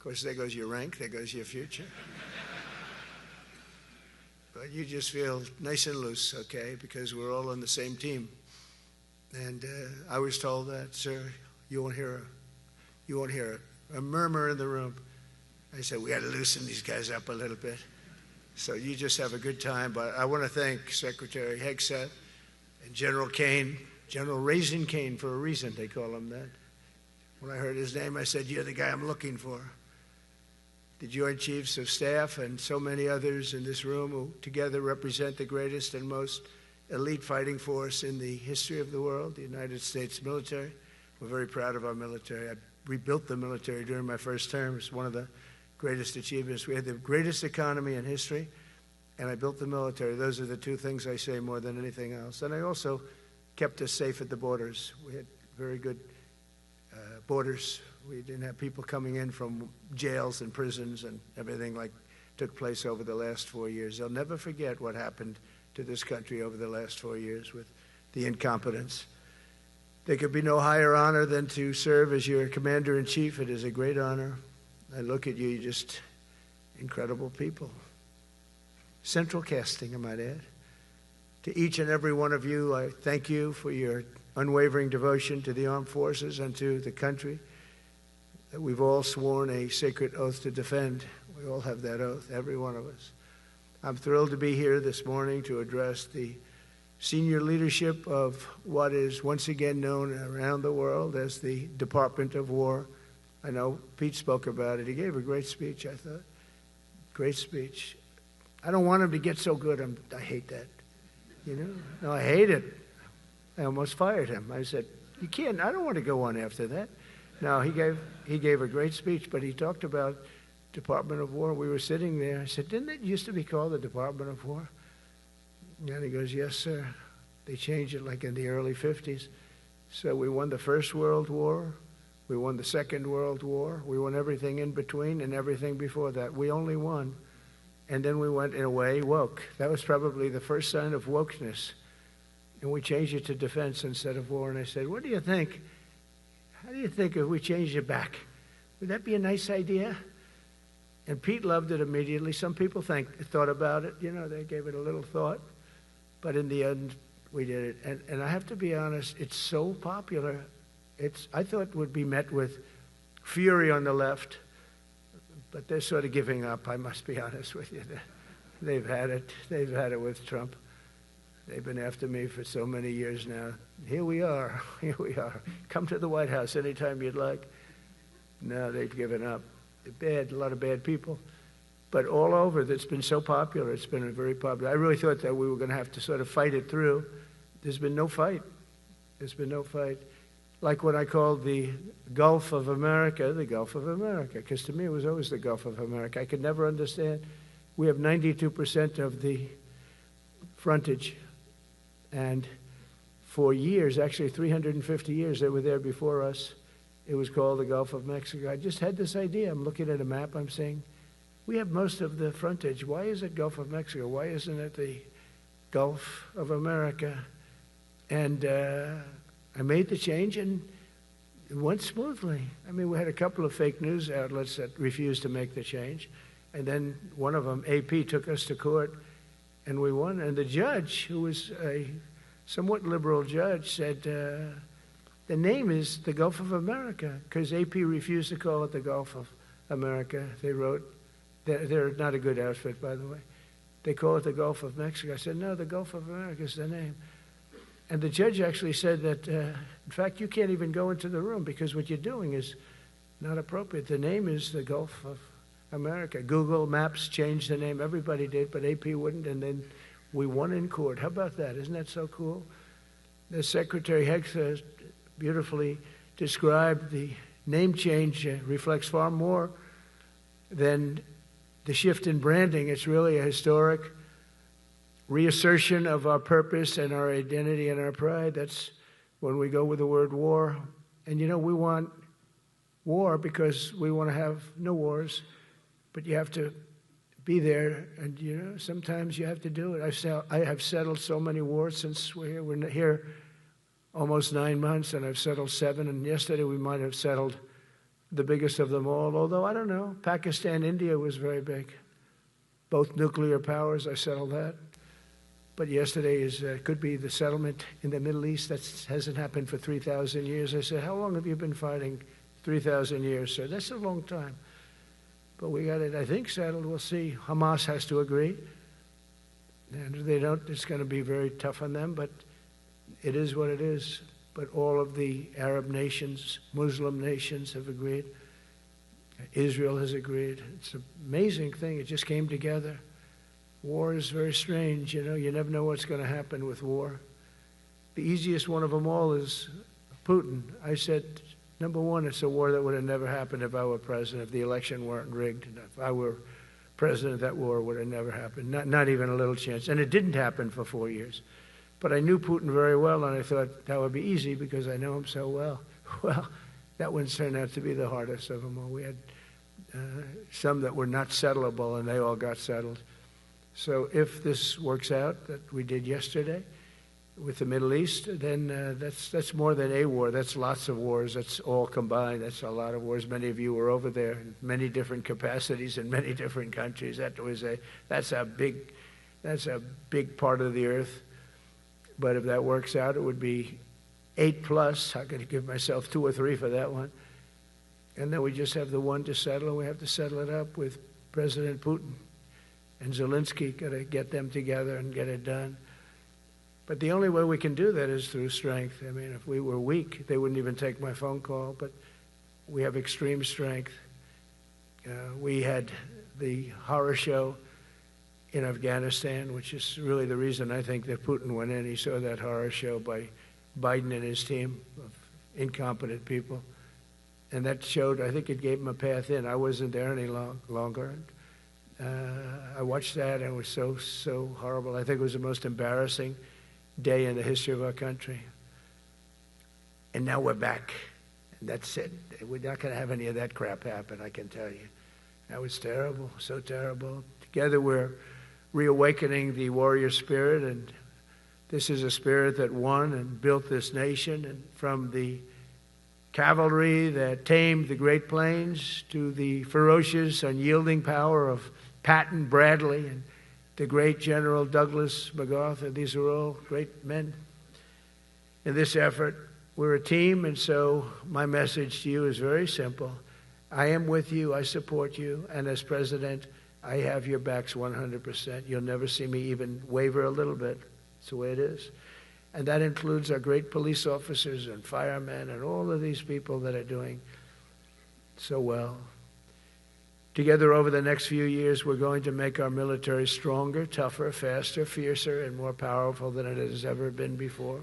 course, there goes your rank, there goes your future. But you just feel nice and loose, okay, because we're all on the same team. And I was told that, sir, you won't hear a murmur in the room. I said, we got to loosen these guys up a little bit. So you just have a good time. But I want to thank Secretary Hegseth and General Kane, General Raisin Kane for a reason, they call him that. When I heard his name, I said, you're the guy I'm looking for. The Joint Chiefs of Staff and so many others in this room who together represent the greatest and most elite fighting force in the history of the world, the United States military. We're very proud of our military. I rebuilt the military during my first term. It's one of the greatest achievements. We had the greatest economy in history, and I built the military. Those are the two things I say more than anything else. And I also kept us safe at the borders. We had very good borders. We didn't have people coming in from jails and prisons and everything like took place over the last 4 years. They'll never forget what happened to this country over the last 4 years with the incompetence. There could be no higher honor than to serve as your commander-in-chief. It is a great honor. I look at you, you're just incredible people. Central casting, I might add. To each and every one of you, I thank you for your unwavering devotion to the armed forces and to the country that we've all sworn a sacred oath to defend. We all have that oath, every one of us. I'm thrilled to be here this morning to address the senior leadership of what is once again known around the world as the Department of War. I know Pete spoke about it. He gave a great speech, I thought. Great speech. I don't want him to get so good. I hate that. You know? No, I hate it. I almost fired him. I said, you can't, I don't want to go on after that. No, he gave a great speech, but he talked about Department of War. We were sitting there. I said, didn't it used to be called the Department of War? And he goes, yes, sir. They changed it like in the early 50s. So we won the First World War. We won the Second World War. We won everything in between and everything before that. We only won. And then we went, in a way, woke. That was probably the first sign of wokeness. And we changed it to defense instead of war. And I said, what do you think? How do you think if we changed it back? Would that be a nice idea? And Pete loved it immediately. Some people thought about it. You know, they gave it a little thought. But in the end, we did it. And I have to be honest, it's so popular. I thought it would be met with fury on the left. But they're sort of giving up, I must be honest with you. They've had it. They've had it with Trump. They've been after me for so many years now. Here we are. Here we are. Come to the White House anytime you'd like. No, they've given up. They're bad, a lot of bad people. But all over, it's been so popular. It's been very popular. I really thought that we were going to have to sort of fight it through. There's been no fight. There's been no fight. Like what I called the Gulf of America, the Gulf of America, because to me it was always the Gulf of America. I could never understand. We have 92% of the frontage. And for years, actually 350 years, they were there before us. It was called the Gulf of Mexico. I just had this idea. I'm looking at a map. I'm saying, we have most of the frontage. Why is it Gulf of Mexico? Why isn't it the Gulf of America? And I made the change, and it went smoothly. I mean, we had a couple of fake news outlets that refused to make the change. And then one of them, AP, took us to court, and we won. And the judge, who was a somewhat liberal judge, said, the name is the Gulf of America, because AP refused to call it the Gulf of America. They wrote, they're not a good outfit, by the way. They call it the Gulf of Mexico. I said, no, the Gulf of America is the name. And the judge actually said that, in fact, you can't even go into the room because what you're doing is not appropriate. The name is the Gulf of America. Google Maps changed the name. Everybody did, but AP wouldn't, and then we won in court. How about that? Isn't that so cool? The Secretary Hegseth beautifully described the name change reflects far more than the shift in branding. It's really a historic reassertion of our purpose and our identity and our pride. That's when we go with the word war. And, you know, we want war because we want to have no wars, but you have to be there, and, you know, sometimes you have to do it. I have settled so many wars since we're here. We're here almost 9 months, and I've settled 7, and yesterday we might have settled the biggest of them all, although I don't know. Pakistan, India was very big. Both nuclear powers, I settled that. But yesterday could be the settlement in the Middle East. That hasn't happened for 3,000 years. I said, how long have you been fighting? 3,000 years, sir. That's a long time. But we got it, I think, settled. We'll see. Hamas has to agree. And if they don't, it's going to be very tough on them. But it is what it is. But all of the Arab nations, Muslim nations have agreed. Israel has agreed. It's an amazing thing. It just came together. War is very strange. You know, you never know what's going to happen with war. The easiest one of them all is Putin. I said, number one, it's a war that would have never happened if I were president, if the election weren't rigged. If I were president, that war would have never happened. Not even a little chance. And it didn't happen for 4 years. But I knew Putin very well, and I thought that would be easy because I know him so well. Well, that one turned out to be the hardest of them all. We had some that were not settleable, and they all got settled. So if this works out, that we did yesterday with the Middle East, then that's more than a war. That's lots of wars. That's all combined. That's a lot of wars. Many of you were over there in many different capacities in many different countries. That's a big part of the earth. But if that works out, it would be 8+. I could give myself 2 or 3 for that one. And then we just have the one to settle, and we have to settle it up with President Putin and Zelensky. Got to get them together and get it done. But the only way we can do that is through strength. I mean, if we were weak, they wouldn't even take my phone call. But we have extreme strength. We had the horror show in Afghanistan, which is really the reason I think that Putin went in. He saw that horror show by Biden and his team of incompetent people. And that showed, I think it gave him a path in. I wasn't there any longer. I watched that, and it was so horrible. I think it was the most embarrassing day in the history of our country. And now we're back. And that's it. We're not going to have any of that crap happen, I can tell you. That was terrible, so terrible. Together we're reawakening the warrior spirit, and this is a spirit that won and built this nation, and from the cavalry that tamed the Great Plains to the ferocious, unyielding power of Patton, Bradley, and the great General Douglas MacArthur. These are all great men. In this effort, we're a team, and so my message to you is very simple. I am with you, I support you, and as president, I have your backs 100%. You'll never see me even waver a little bit. It's the way it is. And that includes our great police officers and firemen and all of these people that are doing so well. Together over the next few years, we're going to make our military stronger, tougher, faster, fiercer, and more powerful than it has ever been before.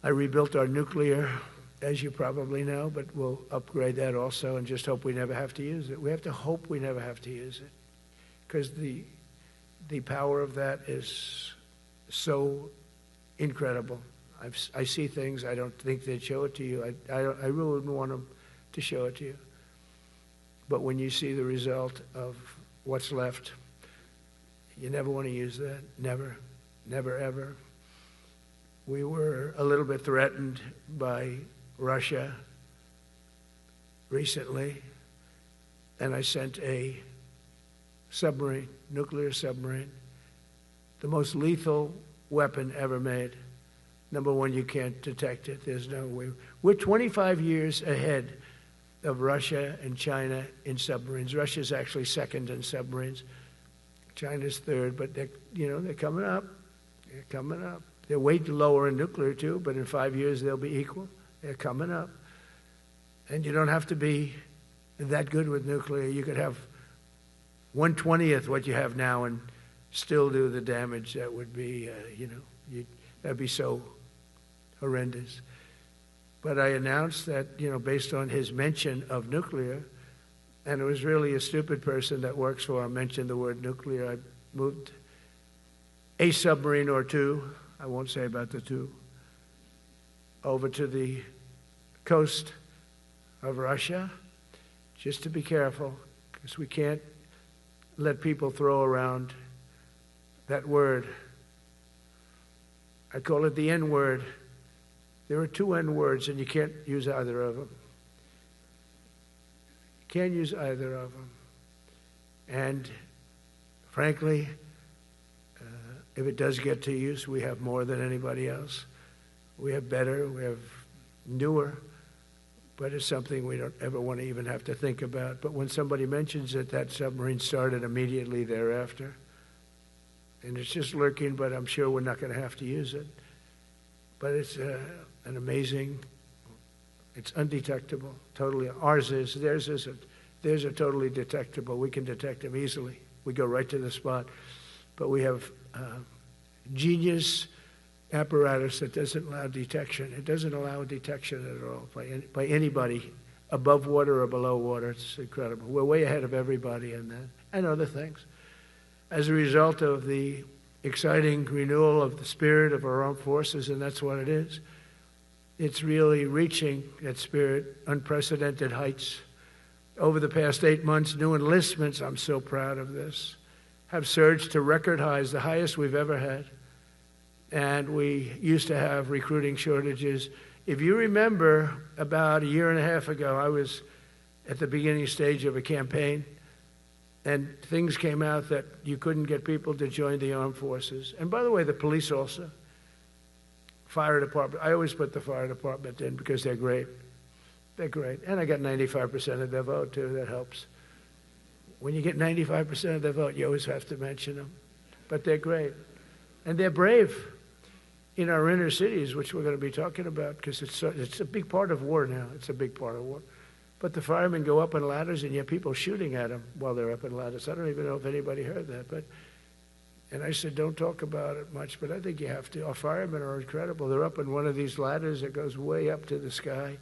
I rebuilt our nuclear, as you probably know, but we'll upgrade that also and just hope we never have to use it. We have to hope we never have to use it because the power of that is so incredible. I see things. I don't think they'd show it to you. I really wouldn't want them to show it to you. But when you see the result of what's left, you never want to use that. Never, never, ever. We were a little bit threatened by Russia recently, and I sent a submarine, nuclear submarine, the most lethal weapon ever made. Number one, you can't detect it. There's no way. We're 25 years ahead of Russia and China in submarines. Russia's actually second in submarines. China's third, but they're coming up. They're coming up. They're way lower in nuclear too, but in 5 years they'll be equal. They're coming up. And you don't have to be that good with nuclear. You could have 1/20th what you have now and still do the damage. That would be, that'd be so horrendous. But I announced that, based on his mention of nuclear, and it was really a stupid person that works for him mentioned the word nuclear, I moved a submarine or two, I won't say about the two, over to the coast of Russia, just to be careful, because we can't let people throw around that word. I call it the N-word. There are two N-words, and you can't use either of them. Can't use either of them. And frankly, if it does get to use, we have more than anybody else. We have better, we have newer, but it's something we don't ever want to even have to think about. But when somebody mentions it, that submarine started immediately thereafter. And it's just lurking, but I'm sure we're not going to have to use it. But it's an amazing, it's undetectable, totally. Ours is, theirs isn't. Theirs are totally detectable. We can detect them easily. We go right to the spot. But we have genius apparatus that doesn't allow detection. It doesn't allow detection at all by anybody above water or below water. It's incredible. We're way ahead of everybody in that and other things. As a result of the exciting renewal of the spirit of our armed forces, and that's what it is. It's really reaching that spirit, unprecedented heights. Over the past 8 months, new enlistments, I'm so proud of this, have surged to record highs, the highest we've ever had. And we used to have recruiting shortages. If you remember, about a year and a half ago, I was at the beginning stage of a campaign, and things came out that you couldn't get people to join the armed forces. And by the way, the police also. Fire department. I always put the fire department in because they're great. They're great. And I got 95% of their vote, too. That helps. When you get 95% of their vote, you always have to mention them. But they're great. And they're brave in our inner cities, which we're going to be talking about, because it's a big part of war now. It's a big part of war. But the firemen go up in ladders, and you have people shooting at them while they're up in ladders. I don't even know if anybody heard that. And I said, don't talk about it much, but I think you have to. Our firemen are incredible. They're up in one of these ladders that goes way up to the sky,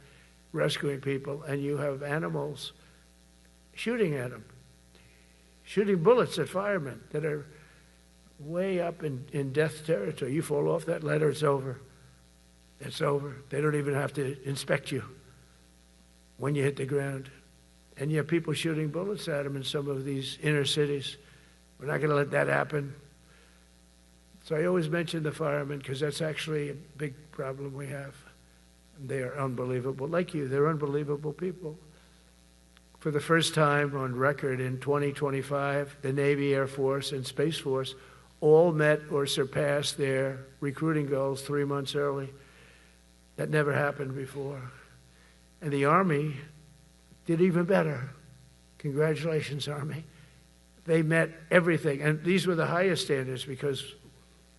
rescuing people, and you have animals shooting at them, shooting bullets at firemen that are way up in death territory. You fall off that ladder, it's over. It's over. They don't even have to inspect you when you hit the ground. And you have people shooting bullets at them in some of these inner cities. We're not going to let that happen. So I always mention the firemen because that's actually a big problem we have. They are unbelievable. Like you, they're unbelievable people. For the first time on record in 2025, the Navy, Air Force, and Space Force all met or surpassed their recruiting goals 3 months early. That never happened before. And the Army did even better. Congratulations, Army. They met everything. And these were the highest standards because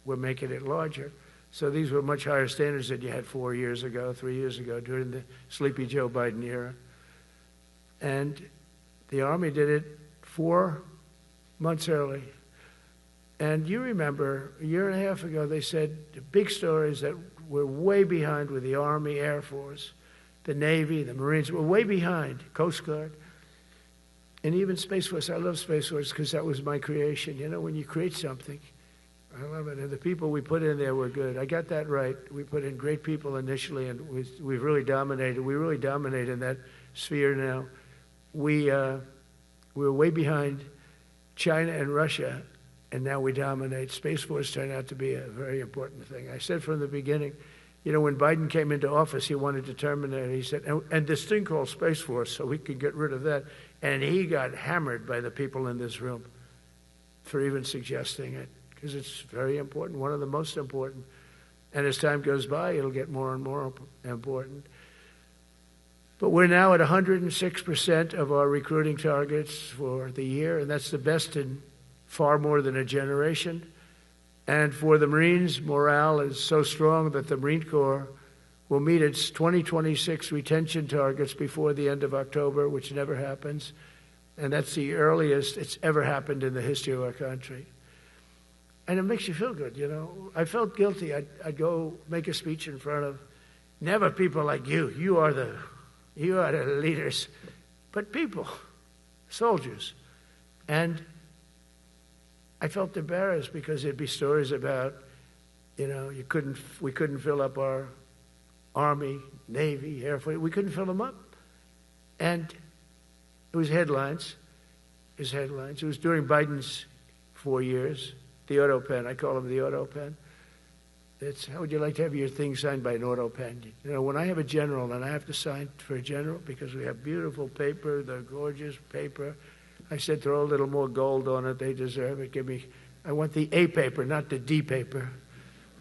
we're making it larger. So these were much higher standards than you had 4 years ago, 3 years ago, during the Sleepy Joe Biden era. And the Army did it 4 months early. And you remember, a year and a half ago, they said the big stories that we're way behind with the Army, Air Force, the Navy, the Marines. We're way behind, Coast Guard, and even Space Force. I love Space Force because that was my creation. You know, when you create something, I love it. And the people we put in there were good. I got that right. We put in great people initially, and we've really dominated. We really dominate in that sphere now. We're way behind China and Russia, and now we dominate. Space Force turned out to be a very important thing. I said from the beginning, you know, when Biden came into office, he wanted to terminate it. He said, and this thing called Space Force, so we could get rid of that. And he got hammered by the people in this room for even suggesting it, because it's very important, one of the most important. And as time goes by, it'll get more and more important. But we're now at 106% of our recruiting targets for the year, and that's the best in far more than a generation. And for the Marines, morale is so strong that the Marine Corps will meet its 2026 retention targets before the end of October, which never happens. And that's the earliest it's ever happened in the history of our country. And it makes you feel good, you know. I felt guilty. I'd go make a speech in front of never people like you. You are the leaders, but people, soldiers. And I felt embarrassed because there'd be stories about, you know, we couldn't fill up our Army, Navy, Air Force. We couldn't fill them up. And it was headlines. It was during Biden's 4 years, the auto pen. I call him the auto pen. How would you like to have your thing signed by an auto pen? You know, when I have a general and I have to sign for a general because we have beautiful paper, the gorgeous paper, I said throw a little more gold on it. They deserve it. I want the A paper, not the D paper.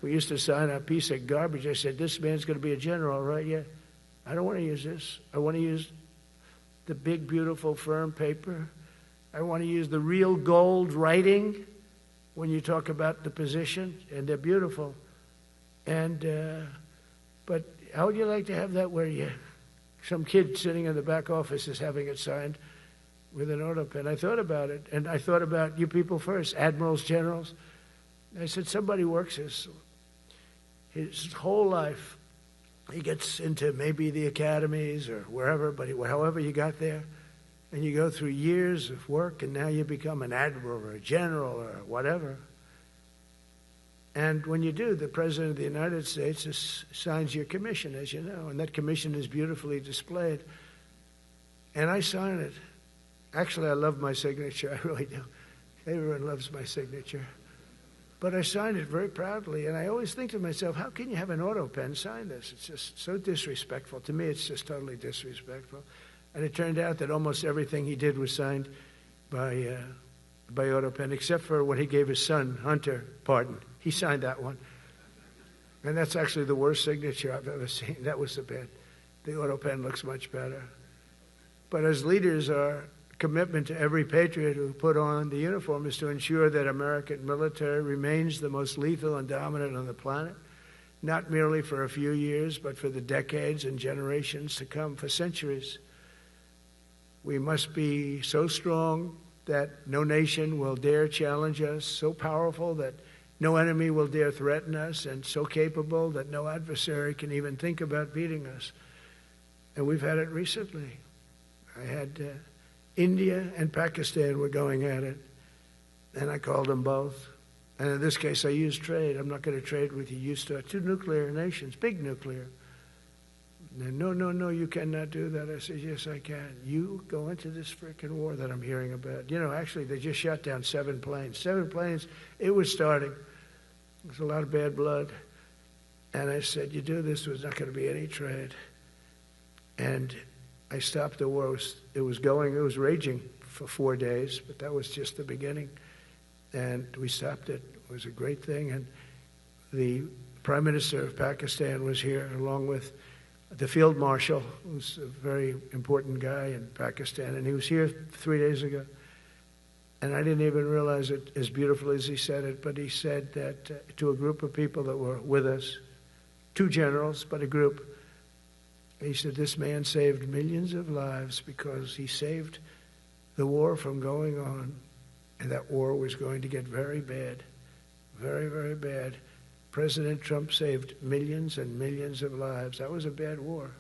We used to sign a piece of garbage. I said, this man's going to be a general, right? Yeah. I don't want to use this. I want to use the big, beautiful, firm paper. I want to use the real gold writing when you talk about the position, and they're beautiful. But how would you like to have that where some kid sitting in the back office is having it signed with an auto pen? I thought about it, and I thought about you people first, admirals, generals. I said, somebody works his whole life. He gets into maybe the academies or wherever, but however you got there, and you go through years of work, and now you become an admiral or a general or whatever. And when you do, the President of the United States signs your commission, as you know, and that commission is beautifully displayed. And I sign it. Actually, I love my signature. I really do. Everyone loves my signature. But I signed it very proudly, and I always think to myself, how can you have an auto pen sign this? It's just so disrespectful. To me, it's just totally disrespectful. And it turned out that almost everything he did was signed by auto pen, except for when he gave his son, Hunter, pardon. He signed that one. And that's actually the worst signature I've ever seen. That was the bad. The auto pen looks much better. But as leaders, our commitment to every patriot who put on the uniform is to ensure that American military remains the most lethal and dominant on the planet, not merely for a few years, but for the decades and generations to come, for centuries. We must be so strong that no nation will dare challenge us, so powerful that no enemy will dare threaten us, and so capable that no adversary can even think about beating us. And we've had it recently. I had India and Pakistan were going at it, and I called them both. And in this case, I used trade. I'm not going to trade with you. You start two nuclear nations, big nuclear. And no, you cannot do that. I said, yes, I can. You go into this frickin' war that I'm hearing about. You know, actually, they just shot down 7 planes. 7 planes, it was starting. There's a lot of bad blood. And I said, you do this, there's not going to be any trade. And I stopped the war. It was raging for 4 days, but that was just the beginning. And we stopped it. It was a great thing. And the Prime Minister of Pakistan was here, along with the Field Marshal, who's a very important guy in Pakistan, and he was here 3 days ago. And I didn't even realize it as beautiful as he said it, but he said that to a group of people that were with us, 2 generals, but a group, he said, this man saved millions of lives because he saved the war from going on, and that war was going to get very bad, very, very bad. President Trump saved millions and millions of lives. That was a bad war.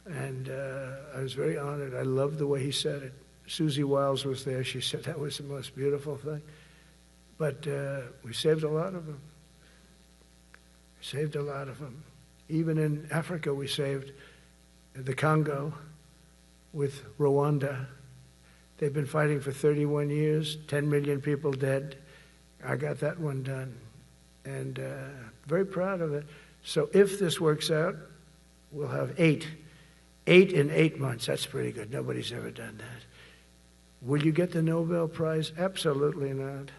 And I was very honored. I loved the way he said it. Susie Wiles was there. She said that was the most beautiful thing. But we saved a lot of them. Saved a lot of them. Even in Africa, we saved the Congo with Rwanda. They've been fighting for 31 years, 10 million people dead. I got that one done. And very proud of it. So if this works out, we'll have 8 in 8 months. That's pretty good. Nobody's ever done that. Will you get the Nobel Prize? Absolutely not.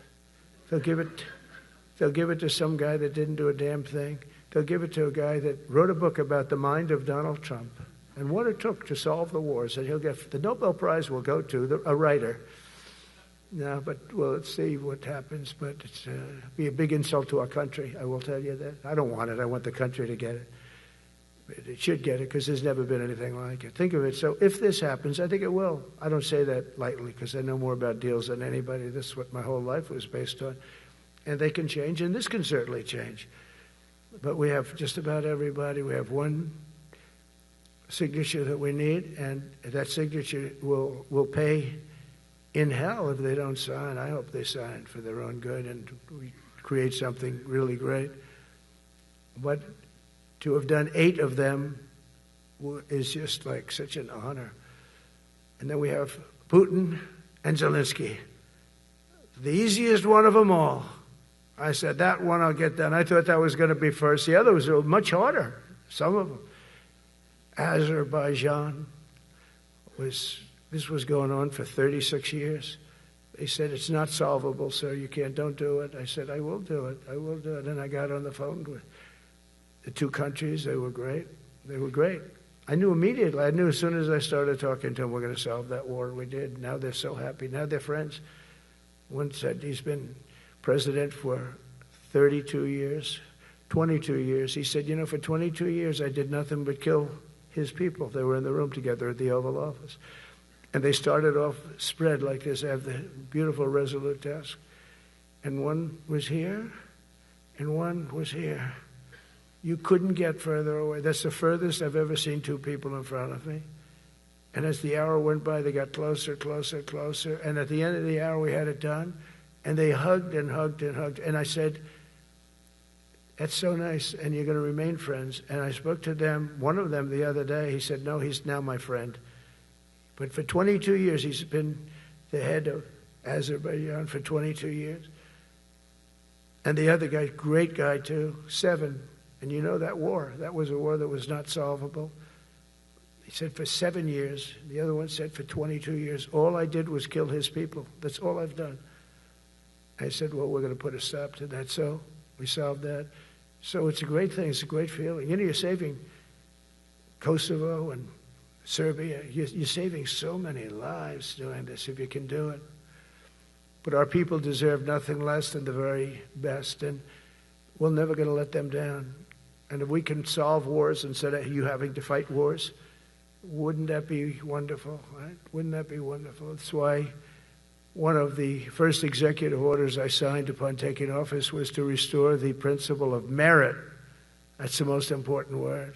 They'll give it to some guy that didn't do a damn thing. They'll give it to a guy that wrote a book about the mind of Donald Trump and what it took to solve the wars. And he'll get the Nobel Prize will go to a writer. No, but well, let's see what happens. But it's be a big insult to our country. I will tell you that. I don't want it. I want the country to get it. It should get it because there's never been anything like it. Think of it. So if this happens, I think it will. I don't say that lightly because I know more about deals than anybody. This is what my whole life was based on. And they can change, and this can certainly change. But we have just about everybody. We have one signature that we need, and that signature will pay in hell if they don't sign. I hope they sign for their own good and we create something really great. But to have done 8 of them is just like such an honor. And then we have Putin and Zelensky. The easiest one of them all. I said, that one I'll get done. I thought that was going to be first. The other was much harder, some of them. Azerbaijan this was going on for 36 years. They said, it's not solvable, sir. Don't do it. I said, I will do it. I will do it. And I got on the phone with the two countries. They were great. They were great. I knew immediately. I knew as soon as I started talking to them, we're going to solve that war. We did. Now they're so happy. Now they're friends. One said he's been president for 32 years, 22 years. He said, for 22 years I did nothing but kill his people. They were in the room together at the Oval Office. And they started off spread like this. I have the beautiful Resolute desk. And one was here, and one was here. You couldn't get further away. That's the furthest I've ever seen two people in front of me. And as the hour went by, they got closer, closer, closer. And at the end of the hour, we had it done. And they hugged and hugged and hugged. And I said, that's so nice, and you're going to remain friends. And I spoke to them, one of them the other day. He said, no, he's now my friend. But for 22 years, he's been the head of Azerbaijan for 22 years. And the other guy, great guy too, 7. And you know that war, that was a war that was not solvable. He said for 7 years. The other one said for 22 years. All I did was kill his people. That's all I've done. I said, well, we're going to put a stop to that. So we solved that. So it's a great thing. It's a great feeling. You're saving Kosovo and Serbia. You're saving so many lives doing this if you can do it. But our people deserve nothing less than the very best, and we're never going to let them down. And if we can solve wars instead of you having to fight wars, wouldn't that be wonderful, right? Wouldn't that be wonderful? That's why one of the first executive orders I signed upon taking office was to restore the principle of merit. That's the most important word,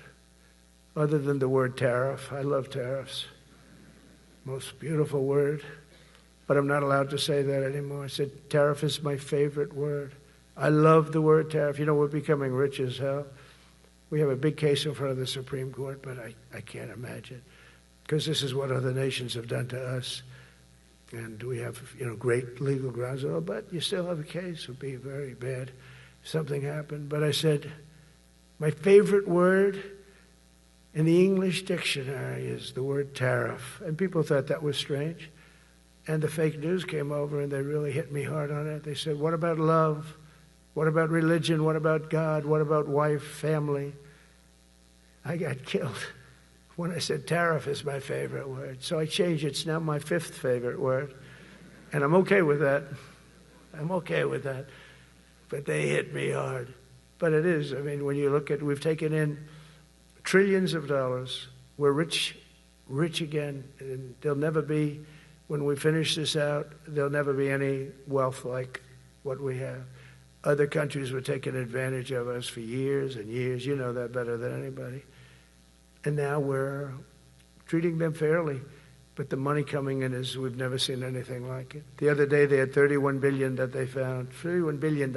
other than the word tariff. I love tariffs. Most beautiful word. But I'm not allowed to say that anymore. I said tariff is my favorite word. I love the word tariff. We're becoming rich as hell. We have a big case in front of the Supreme Court, but I can't imagine. Because this is what other nations have done to us. And we have, great legal grounds. But you still have a case. It would be very bad if something happened. But I said, my favorite word in the English dictionary is the word tariff. And people thought that was strange. And the fake news came over and they really hit me hard on it. They said, what about love? What about religion? What about God? What about wife, family? I got killed when I said tariff is my favorite word. So I changed it. It's now my 5th favorite word. And I'm okay with that. I'm okay with that. But they hit me hard. But it is. When you look at, we've taken in trillions of dollars. We're rich again. And there'll never be, when we finish this out, there'll never be any wealth like what we have. Other countries were taking advantage of us for years and years. You know that better than anybody. And now we're treating them fairly. But the money coming in is, we've never seen anything like it. The other day they had $31 billion that they found. $31 billion.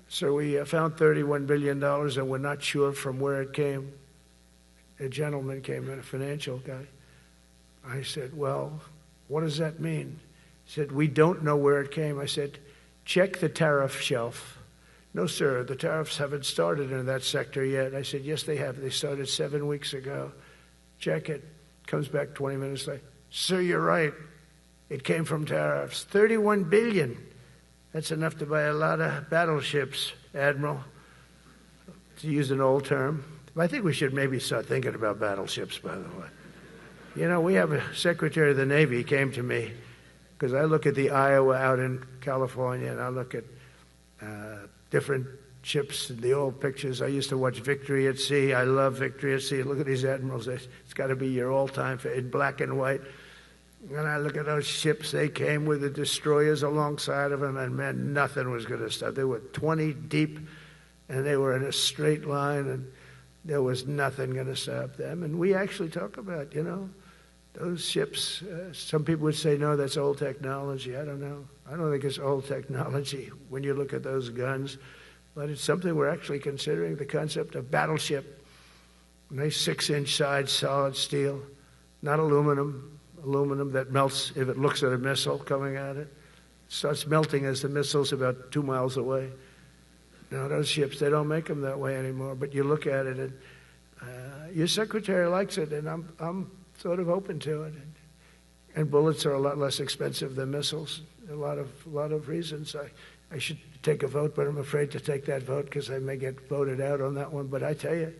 So we found $31 billion and we're not sure from where it came. A gentleman came in, a financial guy. I said, well, what does that mean? He said, we don't know where it came. I said, check the tariff shelf. No, sir, the tariffs haven't started in that sector yet. I said, yes, they have. They started 7 weeks ago. Check it. Comes back 20 minutes later. Sir, you're right. It came from tariffs. $31 billion. That's enough to buy a lot of battleships, Admiral, to use an old term. I think we should maybe start thinking about battleships, by the way. We have a Secretary of the Navy. He came to me because I look at the Iowa out in California, and I look at different ships and the old pictures. I used to watch Victory at Sea. I love Victory at Sea. Look at these admirals. It's got to be your all-time in black and white. And I look at those ships. They came with the destroyers alongside of them, and man, nothing was going to stop. They were 20 deep, and they were in a straight line, and there was nothing going to stop them. And we actually talk about, those ships. Some people would say, no, that's old technology. I don't know. I don't think it's old technology when you look at those guns. But it's something we're actually considering, the concept of battleship. Nice 6-inch sides, solid steel, not aluminum that melts if it looks at a missile coming at it. starts melting as the missile's about 2 miles away. Now, those ships, they don't make them that way anymore, but you look at it, and your secretary likes it, and I'm sort of open to it. And bullets are a lot less expensive than missiles. A lot of reasons. I should take a vote, but I'm afraid to take that vote because I may get voted out on that one. But I tell you,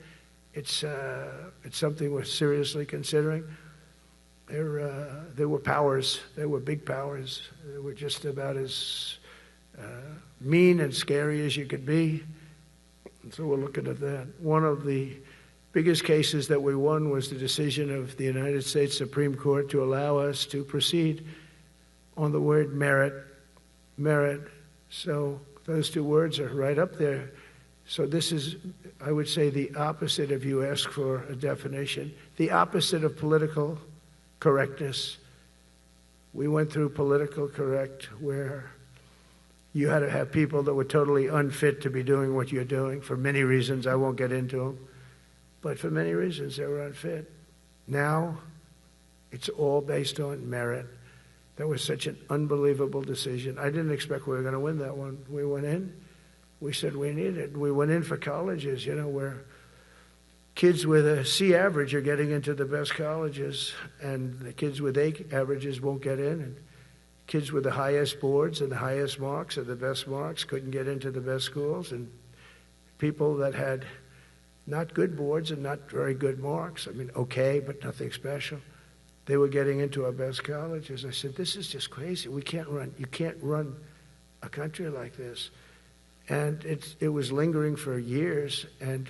it's something we're seriously considering. There were powers. There were big powers. They were just about as mean and scary as you could be. And so we're looking at that. One of the biggest cases that we won was the decision of the United States Supreme Court to allow us to proceed on the word merit. Merit. So those two words are right up there. So this is, I would say, the opposite if you ask for a definition. The opposite of political correctness. We went through political correct where you had to have people that were totally unfit to be doing what you're doing for many reasons. I won't get into them. But for many reasons, they were unfit. Now, it's all based on merit. That was such an unbelievable decision. I didn't expect we were going to win that one. We went in. We said we need it. We went in for colleges, where kids with a C average are getting into the best colleges, and the kids with A averages won't get in. And kids with the highest boards and the highest marks or the best marks couldn't get into the best schools. And people that had not good boards and not very good marks, okay, but nothing special, they were getting into our best colleges. I said, this is just crazy. You can't run a country like this. And it was lingering for years, and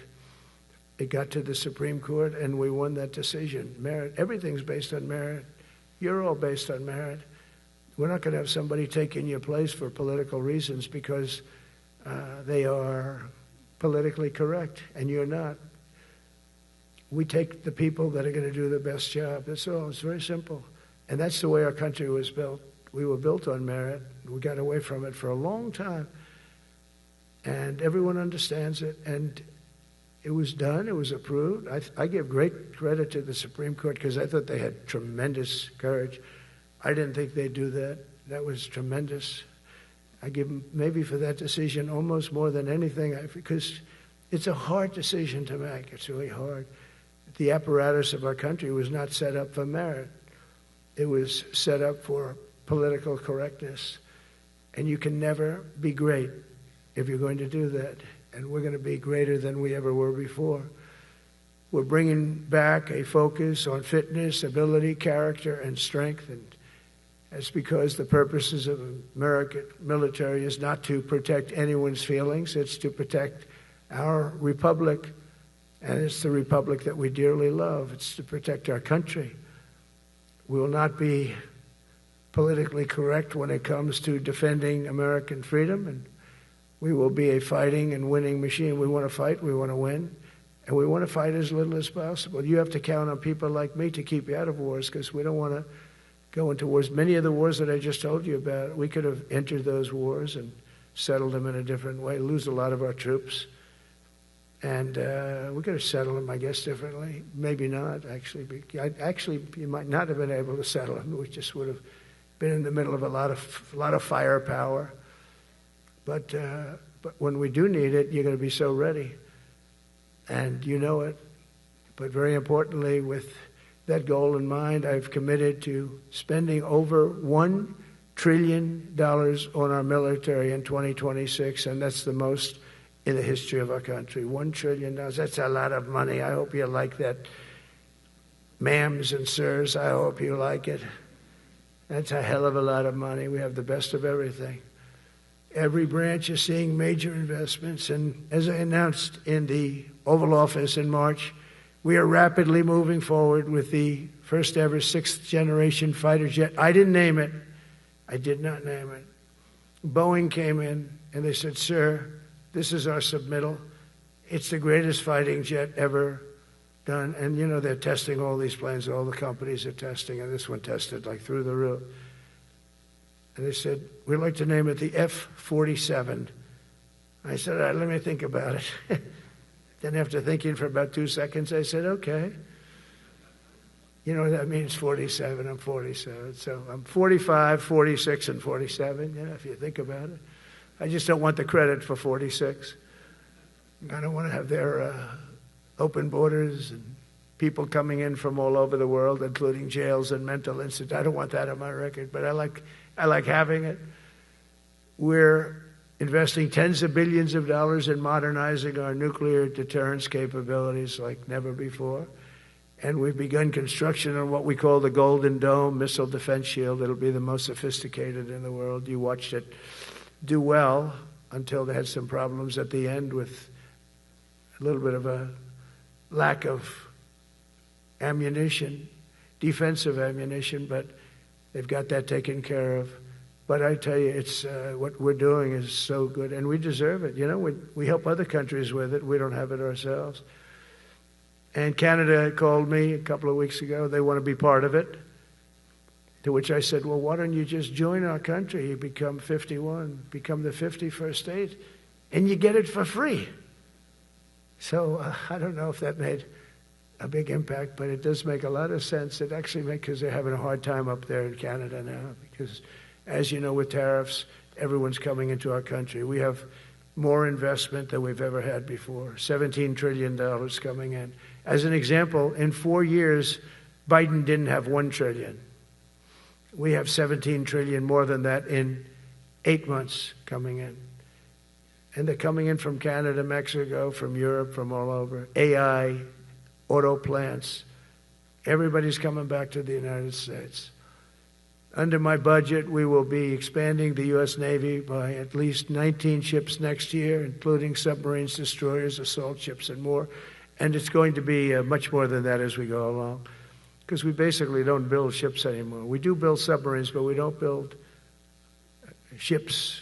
it got to the Supreme Court, and we won that decision. Merit. Everything's based on merit. You're all based on merit. We're not going to have somebody taking your place for political reasons because they are politically correct, and you're not. We take the people that are going to do the best job. That's all. It's very simple. And that's the way our country was built. We were built on merit. We got away from it for a long time. And everyone understands it. And it was done. It was approved. I give great credit to the Supreme Court because I thought they had tremendous courage. I didn't think they'd do that. That was tremendous. I give them maybe for that decision almost more than anything because it's a hard decision to make. It's really hard. The apparatus of our country was not set up for merit. It was set up for political correctness. And you can never be great if you're going to do that. And we're going to be greater than we ever were before. We're bringing back a focus on fitness, ability, character, and strength. And that's because the purposes of American military is not to protect anyone's feelings. It's to protect our republic, and it's the republic that we dearly love. It's to protect our country. We will not be politically correct when it comes to defending American freedom, and we will be a fighting and winning machine. We want to fight, we want to win, and we want to fight as little as possible. You have to count on people like me to keep you out of wars because we don't want to go into wars. Many of the wars that I just told you about, we could have entered those wars and settled them in a different way, lose a lot of our troops. And we could have settled them, I guess, differently. Maybe not, actually. Actually, you might not have been able to settle them. We just would have been in the middle of a lot of firepower. But when we do need it, you're going to be so ready. And you know it. But very importantly, with that goal in mind, I've committed to spending over $1 trillion on our military in 2026, and that's the most in the history of our country. $1 trillion. That's a lot of money. I hope you like that. Ma'ams and sirs, I hope you like it. That's a hell of a lot of money. We have the best of everything. Every branch is seeing major investments, and as I announced in the Oval Office in March, we are rapidly moving forward with the first ever 6th generation fighter jet. I didn't name it. I did not name it. Boeing came in and they said, sir, this is our submittal. It's the greatest fighting jet ever done. And they're testing all these planes. All the companies are testing, and this one tested like through the roof. And they said, we'd like to name it the F-47. I said, all right, let me think about it. Then after thinking for about 2 seconds, I said, okay. You know what that means, 47? I'm 47. So I'm 45, 46, and 47, if you think about it. I just don't want the credit for 46. I don't want to have their open borders and people coming in from all over the world, including jails and mental institutes. I don't want that on my record, but I like having it. We're investing tens of billions of dollars in modernizing our nuclear deterrence capabilities like never before. And we've begun construction on what we call the Golden Dome missile defense shield. It'll be the most sophisticated in the world. You watched it do well until they had some problems at the end with a little bit of a lack of ammunition, defensive ammunition, but they've got that taken care of. But I tell you, it's what we're doing is so good, and we deserve it. We help other countries with it. We don't have it ourselves. And Canada called me a couple of weeks ago. They want to be part of it. To which I said, well, why don't you just join our country? You become 51, become the 51st state, and you get it for free. So I don't know if that made a big impact, but it does make a lot of sense. It actually makes, because they're having a hard time up there in Canada now, because as you know, with tariffs, everyone's coming into our country. We have more investment than we've ever had before, $17 trillion coming in. As an example, in 4 years, Biden didn't have $1 trillion. We have $17 trillion more than that in 8 months coming in. And they're coming in from Canada, Mexico, from Europe, from all over. AI, auto plants. Everybody's coming back to the United States. Under my budget, we will be expanding the U.S. Navy by at least 19 ships next year, including submarines, destroyers, assault ships, and more. And it's going to be much more than that as we go along, because we basically don't build ships anymore. We do build submarines, but we don't build ships.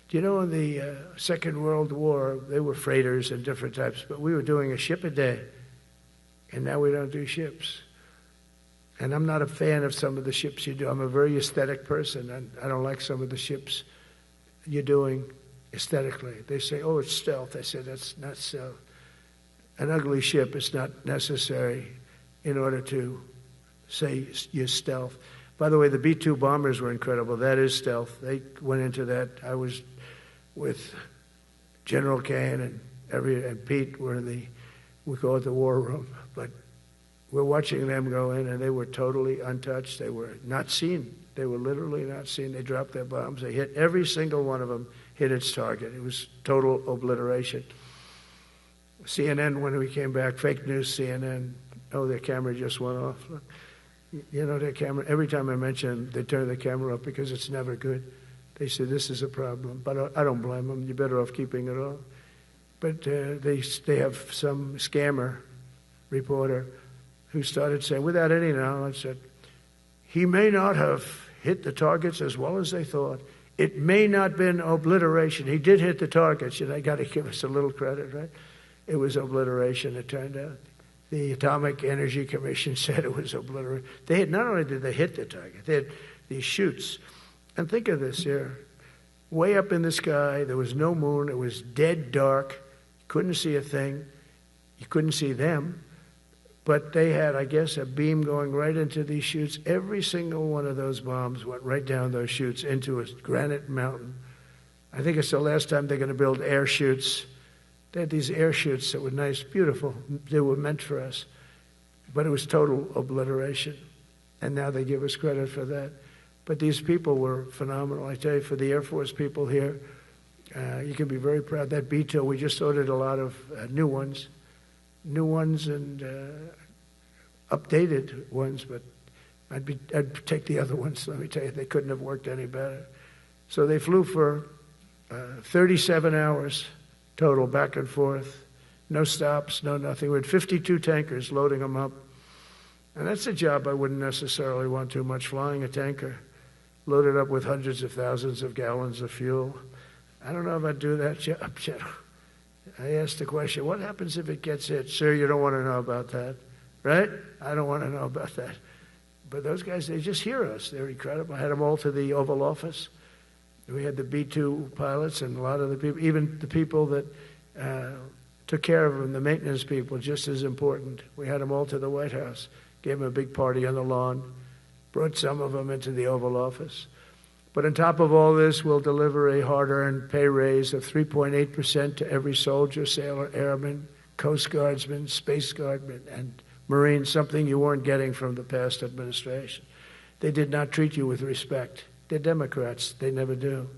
Do you know in the Second World War, they were freighters and different types, but we were doing a ship a day, and now we don't do ships. And I'm not a fan of some of the ships you do. I'm a very aesthetic person, and I don't like some of the ships you're doing aesthetically. They say, oh, it's stealth. I said, that's not stealth. An ugly ship is not necessary in order to say you're stealth. By the way, the B-2 bombers were incredible. That is stealth. They went into that. I was with General Kane and Pete were in we call it the war room, but we're watching them go in, and they were totally untouched. They were not seen. They were literally not seen. They dropped their bombs. They hit every single one of them, hit its target. It was total obliteration. CNN, when we came back, fake news CNN, oh, their camera just went off. You know, their camera, every time I mention they turn the camera off because it's never good. They say, this is a problem. But I don't blame them. You're better off keeping it off. But they have some scammer reporter who started saying, without any knowledge, that he may not have hit the targets as well as they thought. It may not have been obliteration. He did hit the targets. You know, they got to give us a little credit, right? It was obliteration, it turned out. The Atomic Energy Commission said it was obliteration. Not only did they hit the target, they had these chutes. And think of this here. Way up in the sky, there was no moon. It was dead dark. You couldn't see a thing. You couldn't see them. But they had, I guess, a beam going right into these chutes. Every single one of those bombs went right down those chutes into a granite mountain. I think it's the last time they're going to build air chutes. They had these air chutes that were nice, beautiful. They were meant for us. But it was total obliteration. And now they give us credit for that. But these people were phenomenal. I tell you, for the Air Force people here, you can be very proud. That B-2, we just ordered a lot of new ones and updated ones, but I'd take the other ones. Let me tell you, they couldn't have worked any better. So they flew for 37 hours total, back and forth, no stops, no nothing. We had 52 tankers loading them up. And that's a job I wouldn't necessarily want too much, flying a tanker, loaded up with hundreds of thousands of gallons of fuel. I don't know if I'd do that job. I asked the question, what happens if it gets hit? Sir, you don't want to know about that, right? I don't want to know about that. But those guys, they just hear us. They're incredible. I had them all to the Oval Office. We had the B-2 pilots and a lot of the people, even the people that took care of them, the maintenance people, just as important. We had them all to the White House. gave them a big party on the lawn, brought some of them into the Oval Office. But on top of all this, we'll deliver a hard-earned pay raise of 3.8% to every soldier, sailor, airman, Coast Guardsman, Space Guardman, and Marine, something you weren't getting from the past administration. They did not treat you with respect. They're Democrats. They never do.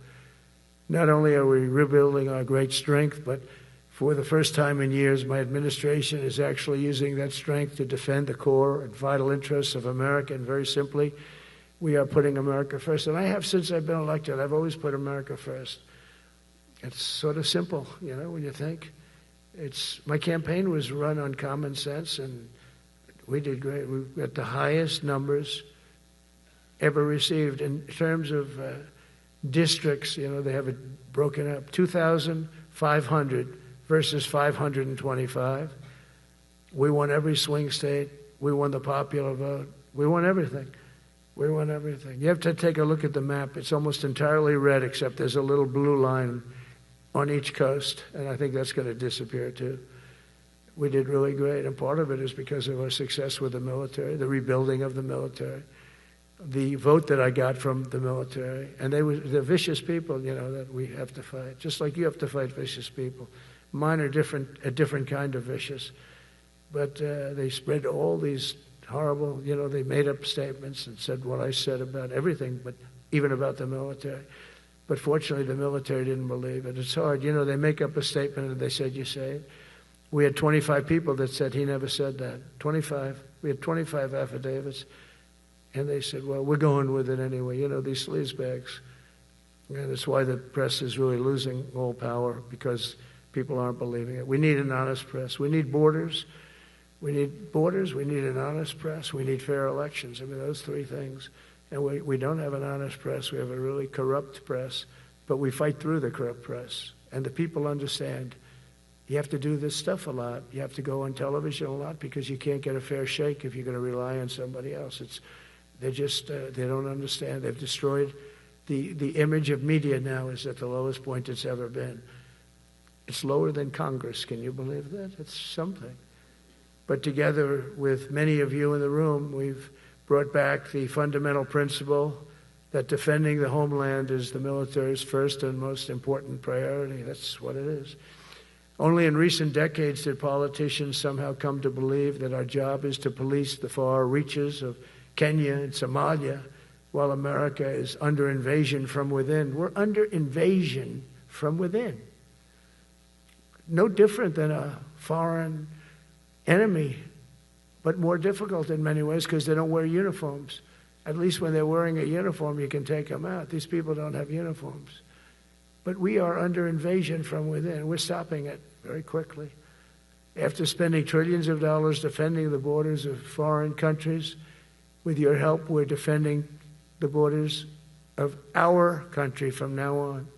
Not only are we rebuilding our great strength, but for the first time in years, my administration is actually using that strength to defend the core and vital interests of America. And very simply, we are putting America first. And I have since I've been elected. I've always put America first. It's sort of simple, you know, when you think. My campaign was run on common sense, and we did great. We've got the highest numbers ever received in terms of districts. You know, they have it broken up, 2,500 versus 525. We won every swing state. We won the popular vote. We won everything. We won everything. You have to take a look at the map. It's almost entirely red, except there's a little blue line on each coast, and I think that's going to disappear too. We did really great, and part of it is because of our success with the military, the rebuilding of the military, the vote that I got from the military, and they're vicious people, you know, that we have to fight, just like you have to fight vicious people. Mine are a different kind of vicious, but they spread all these horrible, you know, they made up statements and said what I said about everything, but even about the military. But fortunately, the military didn't believe it. It's hard. You know, they make up a statement and they said, you say it. We had 25 people that said he never said that. 25. We had 25 affidavits. And they said, well, we're going with it anyway. You know, these sleazebags. And that's why the press is really losing all power, because people aren't believing it. We need an honest press. We need borders. We need borders. We need an honest press. We need fair elections. I mean, those three things. And we don't have an honest press. We have a really corrupt press. But we fight through the corrupt press. And the people understand. You have to do this stuff a lot. You have to go on television a lot, because you can't get a fair shake if you're going to rely on somebody else. They don't understand. They've destroyed the image of media. Now is at the lowest point it's ever been. It's lower than Congress. Can you believe that? It's something. But together with many of you in the room, we've brought back the fundamental principle that defending the homeland is the military's first and most important priority. That's what it is. Only in recent decades did politicians somehow come to believe that our job is to police the far reaches of Kenya and Somalia, while America is under invasion from within. We're under invasion from within. No different than a foreign enemy, but more difficult in many ways because they don't wear uniforms. At least when they're wearing a uniform, you can take them out. These people don't have uniforms. But we are under invasion from within. We're stopping it very quickly. After spending trillions of dollars defending the borders of foreign countries, with your help, we're defending the borders of our country from now on.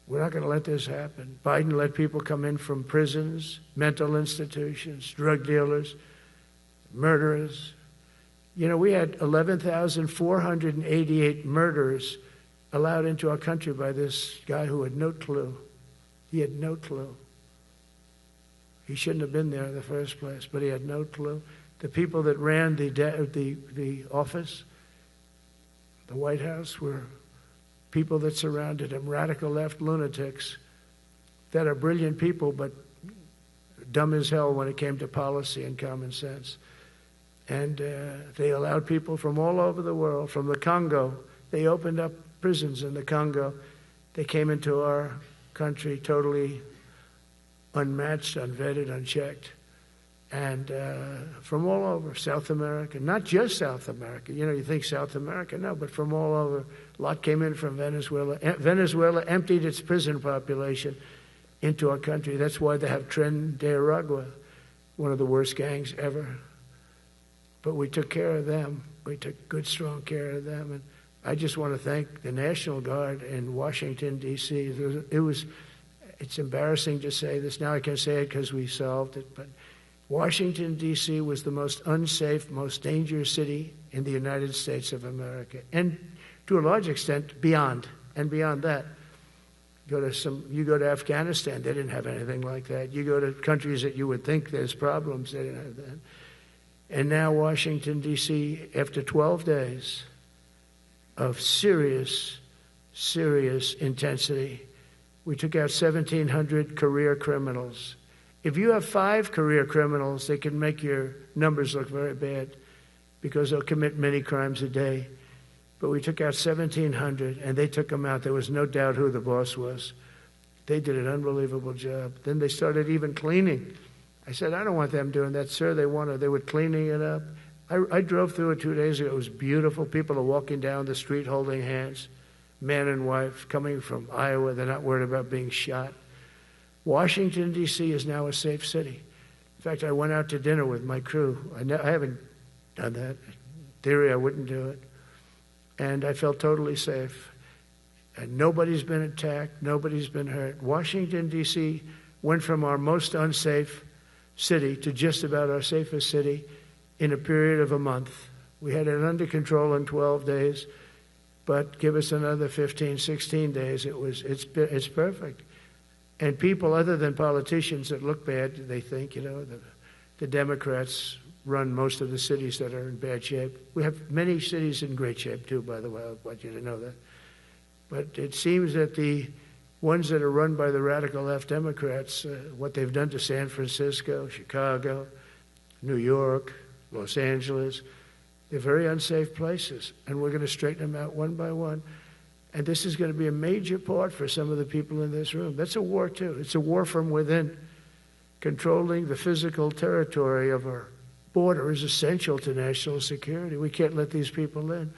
We're not going to let this happen. Biden let people come in from prisons, mental institutions, drug dealers, murderers. You know, we had 11,488 murderers allowed into our country by this guy who had no clue. He had no clue. He shouldn't have been there in the first place, but he had no clue. The people that ran the office, the White House, were people that surrounded him, radical left lunatics that are brilliant people, but dumb as hell when it came to policy and common sense. And they allowed people from all over the world, from the Congo. They opened up prisons in the Congo. They came into our country totally unmatched, unvetted, unchecked. And from all over, South America, not just South America. You know, you think South America, no, but from all over. A lot came in from Venezuela. Venezuela emptied its prison population into our country. That's why they have Tren de Aragua, one of the worst gangs ever. But we took care of them. We took good, strong care of them. And I just want to thank the National Guard in Washington, D.C. It's embarrassing to say this. Now I can say it because we solved it. But Washington, D.C. was the most unsafe, most dangerous city in the United States of America. And to a large extent, beyond. And beyond that. You go to Afghanistan, they didn't have anything like that. You go to countries that you would think there's problems, they didn't have that. And now Washington, D.C., after 12 days of serious intensity, we took out 1,700 career criminals. If you have 5 career criminals, they can make your numbers look very bad because they'll commit many crimes a day. But we took out 1,700, and they took them out. There was no doubt who the boss was. They did an unbelievable job. Then they started even cleaning. I said, I don't want them doing that, sir. They were cleaning it up. I drove through it 2 days ago. It was beautiful. People are walking down the street holding hands, man and wife, coming from Iowa. They're not worried about being shot. Washington, D.C. is now a safe city. In fact, I went out to dinner with my crew. I haven't done that. In theory, I wouldn't do it. And I felt totally safe. And nobody's been attacked. Nobody's been hurt. Washington, D.C. went from our most unsafe city to just about our safest city in a period of a month. We had it under control in 12 days, but give us another 15, 16 days. It's perfect. And people other than politicians that look bad, they think, the Democrats run most of the cities that are in bad shape. We have many cities in great shape too, by the way. I want you to know that. But it seems that the ones that are run by the radical left Democrats, what they've done to San Francisco, Chicago, New York, Los Angeles, they're very unsafe places. And we're going to straighten them out one by one. And this is going to be a major part for some of the people in this room. That's a war too. It's a war from within. Controlling the physical territory of our border is essential to national security. We can't let these people in.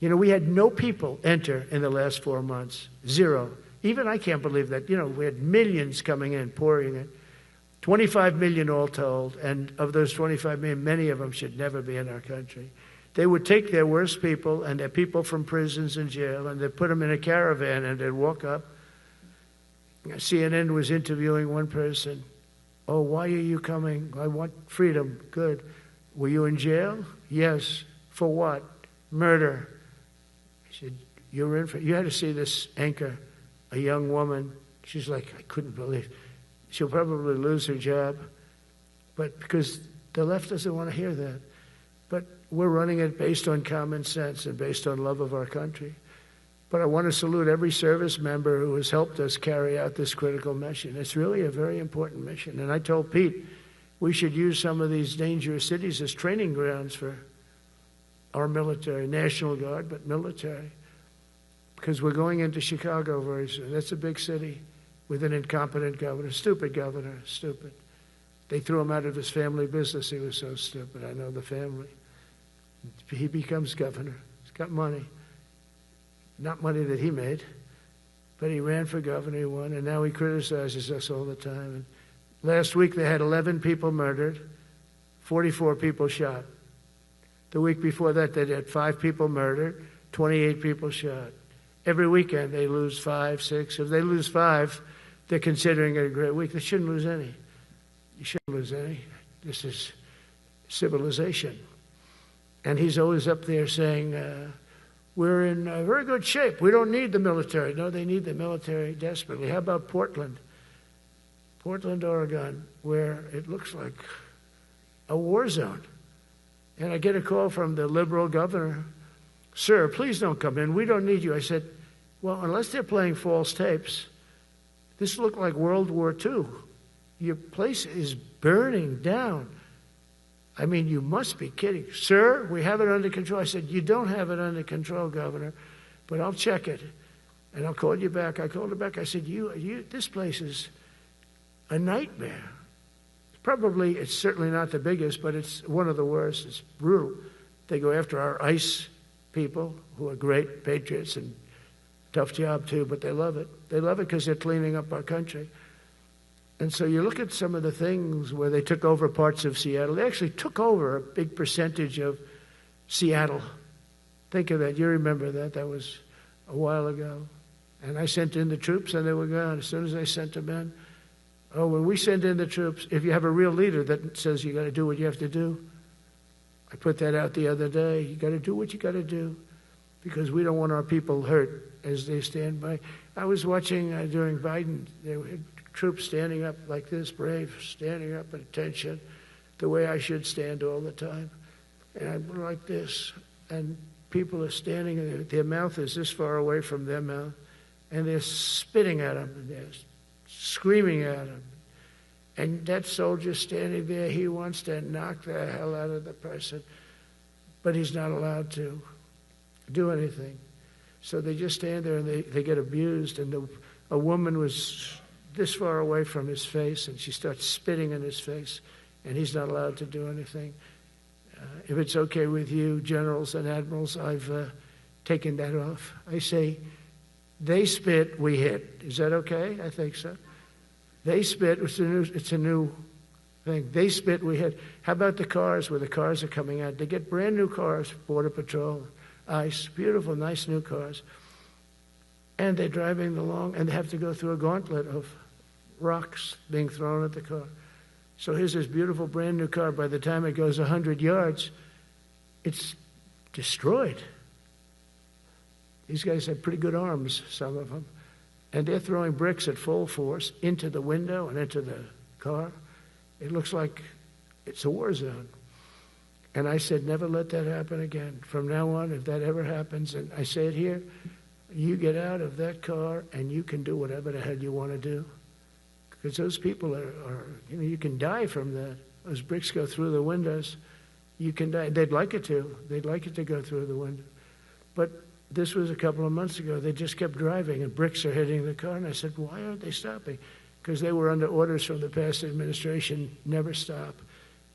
We had no people enter in the last 4 months. 0. Even I can't believe that. We had millions coming in, pouring in. 25 million all told. And of those 25 million, many of them should never be in our country. They would take their worst people and their people from prisons and jail, and they'd put them in a caravan and they'd walk up. CNN was interviewing one person. Oh, why are you coming? I want freedom. Good. Were you in jail? Yes. For what? Murder. He said, you had to see this anchor, a young woman. She's like, I couldn't believe. She'll probably lose her job. But because the left doesn't want to hear that. But we're running it based on common sense and based on love of our country. But I want to salute every service member who has helped us carry out this critical mission. It's really a very important mission. And I told Pete, we should use some of these dangerous cities as training grounds for our military, National Guard, but military. Because we're going into Chicago very soon. That's a big city with an incompetent governor. Stupid governor, stupid. They threw him out of his family business. He was so stupid. I know the family. He becomes governor. He's got money. Not money that he made, but he ran for governor, he won, and now he criticizes us all the time. And last week they had 11 people murdered, 44 people shot. The week before that they had 5 people murdered, 28 people shot. Every weekend they lose 5, 6. If they lose 5, they're considering it a great week. They shouldn't lose any. You shouldn't lose any. This is civilization. And he's always up there saying, we're in very good shape. We don't need the military. No, they need the military desperately. How about Portland? Portland, Oregon, where it looks like a war zone. And I get a call from the liberal governor. Sir, please don't come in. We don't need you. I said, well, unless they're playing false tapes, this looked like World War II. Your place is burning down. I mean, you must be kidding. Sir, we have it under control. I said, you don't have it under control, Governor, but I'll check it, and I'll call you back. I called her back. I said, this place is a nightmare. It's certainly not the biggest, but it's one of the worst. It's brutal. They go after our ICE people, who are great patriots and tough job too, but they love it. They love it because they're cleaning up our country. And so you look at some of the things where they took over parts of Seattle. They actually took over a big percentage of Seattle. Think of that. You remember that. That was a while ago. And I sent in the troops, and they were gone. As soon as I sent them in, when we send in the troops, if you have a real leader that says you got to do what you have to do, I put that out the other day. You got to do what you got to do because we don't want our people hurt as they stand by. I was watching during Biden, there were troops standing up like this, brave, standing up at attention, the way I should stand all the time. And I'm like this, and people are standing, and their mouth is this far away from their mouth, and they're spitting at him, and they're screaming at him. And that soldier standing there, he wants to knock the hell out of the person, but he's not allowed to do anything. So they just stand there, and they get abused. And a woman was this far away from his face, and she starts spitting in his face, and he's not allowed to do anything. If it's okay with you, generals and admirals, I've taken that off. I say, they spit, we hit. Is that okay? I think so. They spit, it's a new thing. They spit, we hit. How about the cars, where the cars are coming out? They get brand new cars, Border Patrol, ICE, beautiful, nice new cars. And they're driving along, and they have to go through a gauntlet of rocks being thrown at the car. So here's this beautiful brand new car. By the time it goes 100 yards, it's destroyed. These guys have pretty good arms, some of them. And they're throwing bricks at full force into the window and into the car. It looks like it's a war zone. And I said, never let that happen again. From now on, if that ever happens, and I say it here, you get out of that car and you can do whatever the hell you want to do. Because those people are you can die from that. Those bricks go through the windows. You can die. They'd like it to. They'd like it to go through the window. But this was a couple of months ago. They just kept driving, and bricks are hitting the car. And I said, why aren't they stopping? Because they were under orders from the past administration, never stop.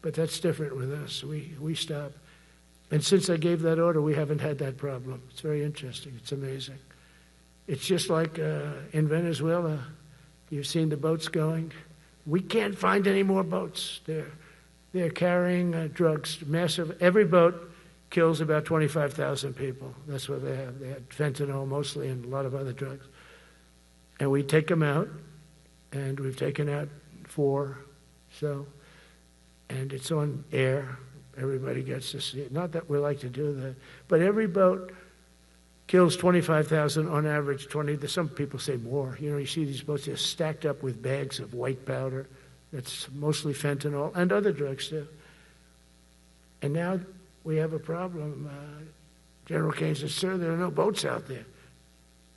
But that's different with us. We stop. And since I gave that order, we haven't had that problem. It's very interesting. It's amazing. It's just like in Venezuela. You've seen the boats going. We can't find any more boats. They're carrying drugs, massive. Every boat kills about 25,000 people. That's what they have. They had fentanyl mostly and a lot of other drugs. And we take them out, and we've taken out 4. So, and it's on air. Everybody gets to see it. Not that we like to do that, but every boat kills 25,000 on average. 20. Some people say more. You see these boats, they're stacked up with bags of white powder. That's mostly fentanyl and other drugs too. And now we have a problem. General Kane says, sir, there are no boats out there.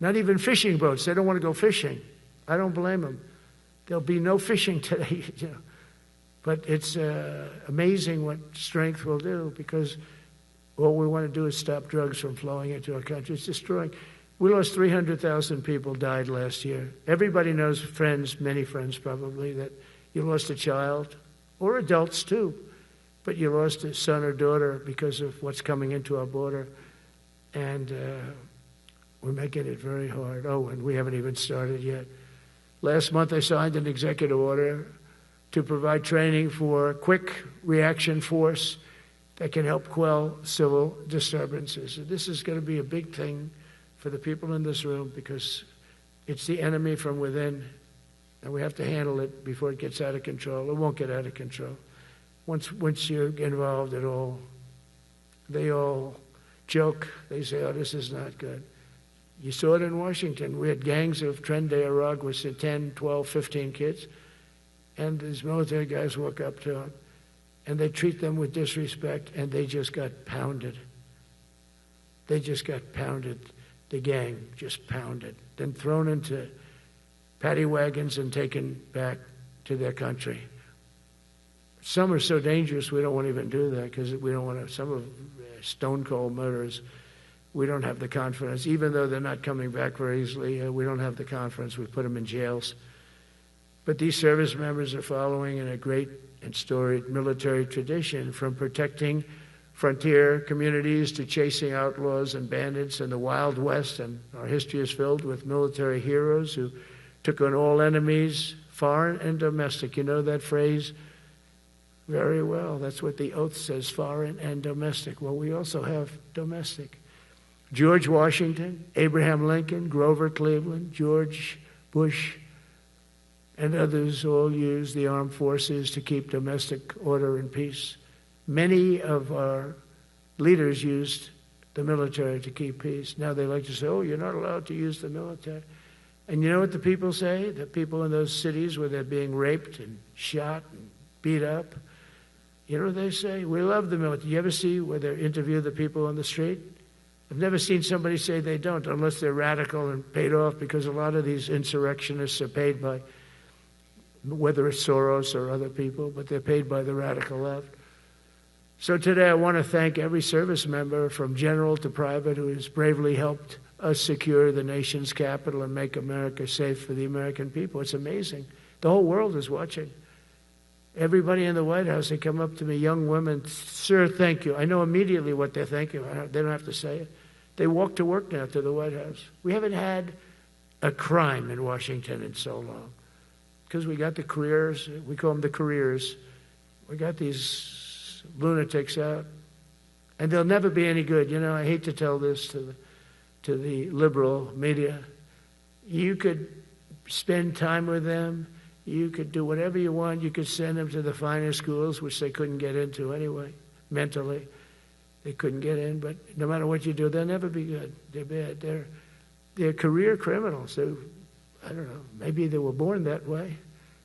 Not even fishing boats. They don't want to go fishing. I don't blame them. There'll be no fishing today. But it's amazing what strength will do, because all we want to do is stop drugs from flowing into our country. It's destroying. We lost 300,000 people died last year. Everybody knows friends, many friends probably, that you lost a child, or adults too, but you lost a son or daughter because of what's coming into our border. And we're making it very hard. Oh, and we haven't even started yet. Last month I signed an executive order to provide training for quick reaction force that can help quell civil disturbances. And this is going to be a big thing for the people in this room, because it's the enemy from within, and we have to handle it before it gets out of control. It won't get out of control. Once you're involved at all, they all joke. They say, oh, this is not good. You saw it in Washington. We had gangs of Tren de Aragua with 10, 12, 15 kids, and these military guys walk up to them, and they treat them with disrespect, and they just got pounded. They just got pounded. The gang just pounded. Then thrown into paddy wagons and taken back to their country. Some are so dangerous we don't want to even do that, because we don't want to. Some of stone cold murderers, we don't have the confidence. Even though they're not coming back very easily, we don't have the confidence. We put them in jails. But these service members are following in a great and storied military tradition, from protecting frontier communities to chasing outlaws and bandits in the Wild West. And our history is filled with military heroes who took on all enemies, foreign and domestic. You know that phrase very well. That's what the oath says, foreign and domestic. Well, we also have domestic. George Washington, Abraham Lincoln, Grover Cleveland, George Bush, and others all used the armed forces to keep domestic order and peace. Many of our leaders used the military to keep peace. Now they like to say, oh, you're not allowed to use the military. And you know what the people say? The people in those cities where they're being raped and shot and beat up, You know what they say? We love the military. You ever see where they interview the people on the street? I've never seen somebody say they don't, unless they're radical and paid off, because a lot of these insurrectionists are paid by, whether it's Soros or other people, but they're paid by the radical left. So today I want to thank every service member from general to private who has bravely helped us secure the nation's capital and make America safe for the American people. It's amazing. The whole world is watching. Everybody in the White House, they come up to me, young women, sir, thank you. I know immediately what they're thinking. They don't have to say it. They walk to work now to the White House. We haven't had a crime in Washington in so long because we got the careers. We call them the careers. We got these lunatics out, and they'll never be any good. You know, I hate to tell this to the liberal media. You could spend time with them. You could do whatever you want. You could send them to the finer schools, which they couldn't get into anyway, mentally. They couldn't get in, but no matter what you do, they'll never be good. They're bad. They're career criminals. I don't know, maybe they were born that way.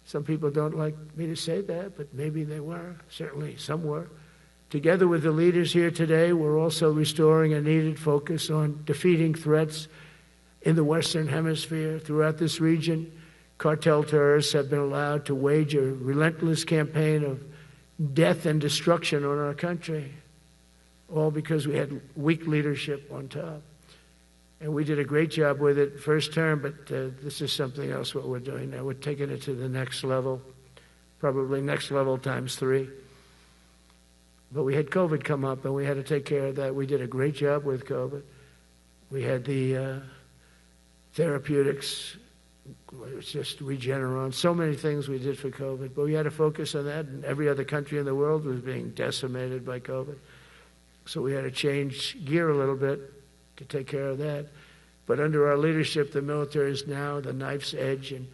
Some people don't like me to say that, but maybe they were. Certainly some were. Together with the leaders here today, we're also restoring a needed focus on defeating threats in the Western Hemisphere. Throughout this region, cartel terrorists have been allowed to wage a relentless campaign of death and destruction on our country, all because we had weak leadership on top. And we did a great job with it first term, but this is something else what we're doing now. We're taking it to the next level, probably next level times 3. But we had COVID come up, and we had to take care of that. We did a great job with COVID. We had the therapeutics. It was just Regeneron. So many things we did for COVID. But we had to focus on that, and every other country in the world was being decimated by COVID. So we had to change gear a little bit to take care of that. But under our leadership, the military is now the knife's edge in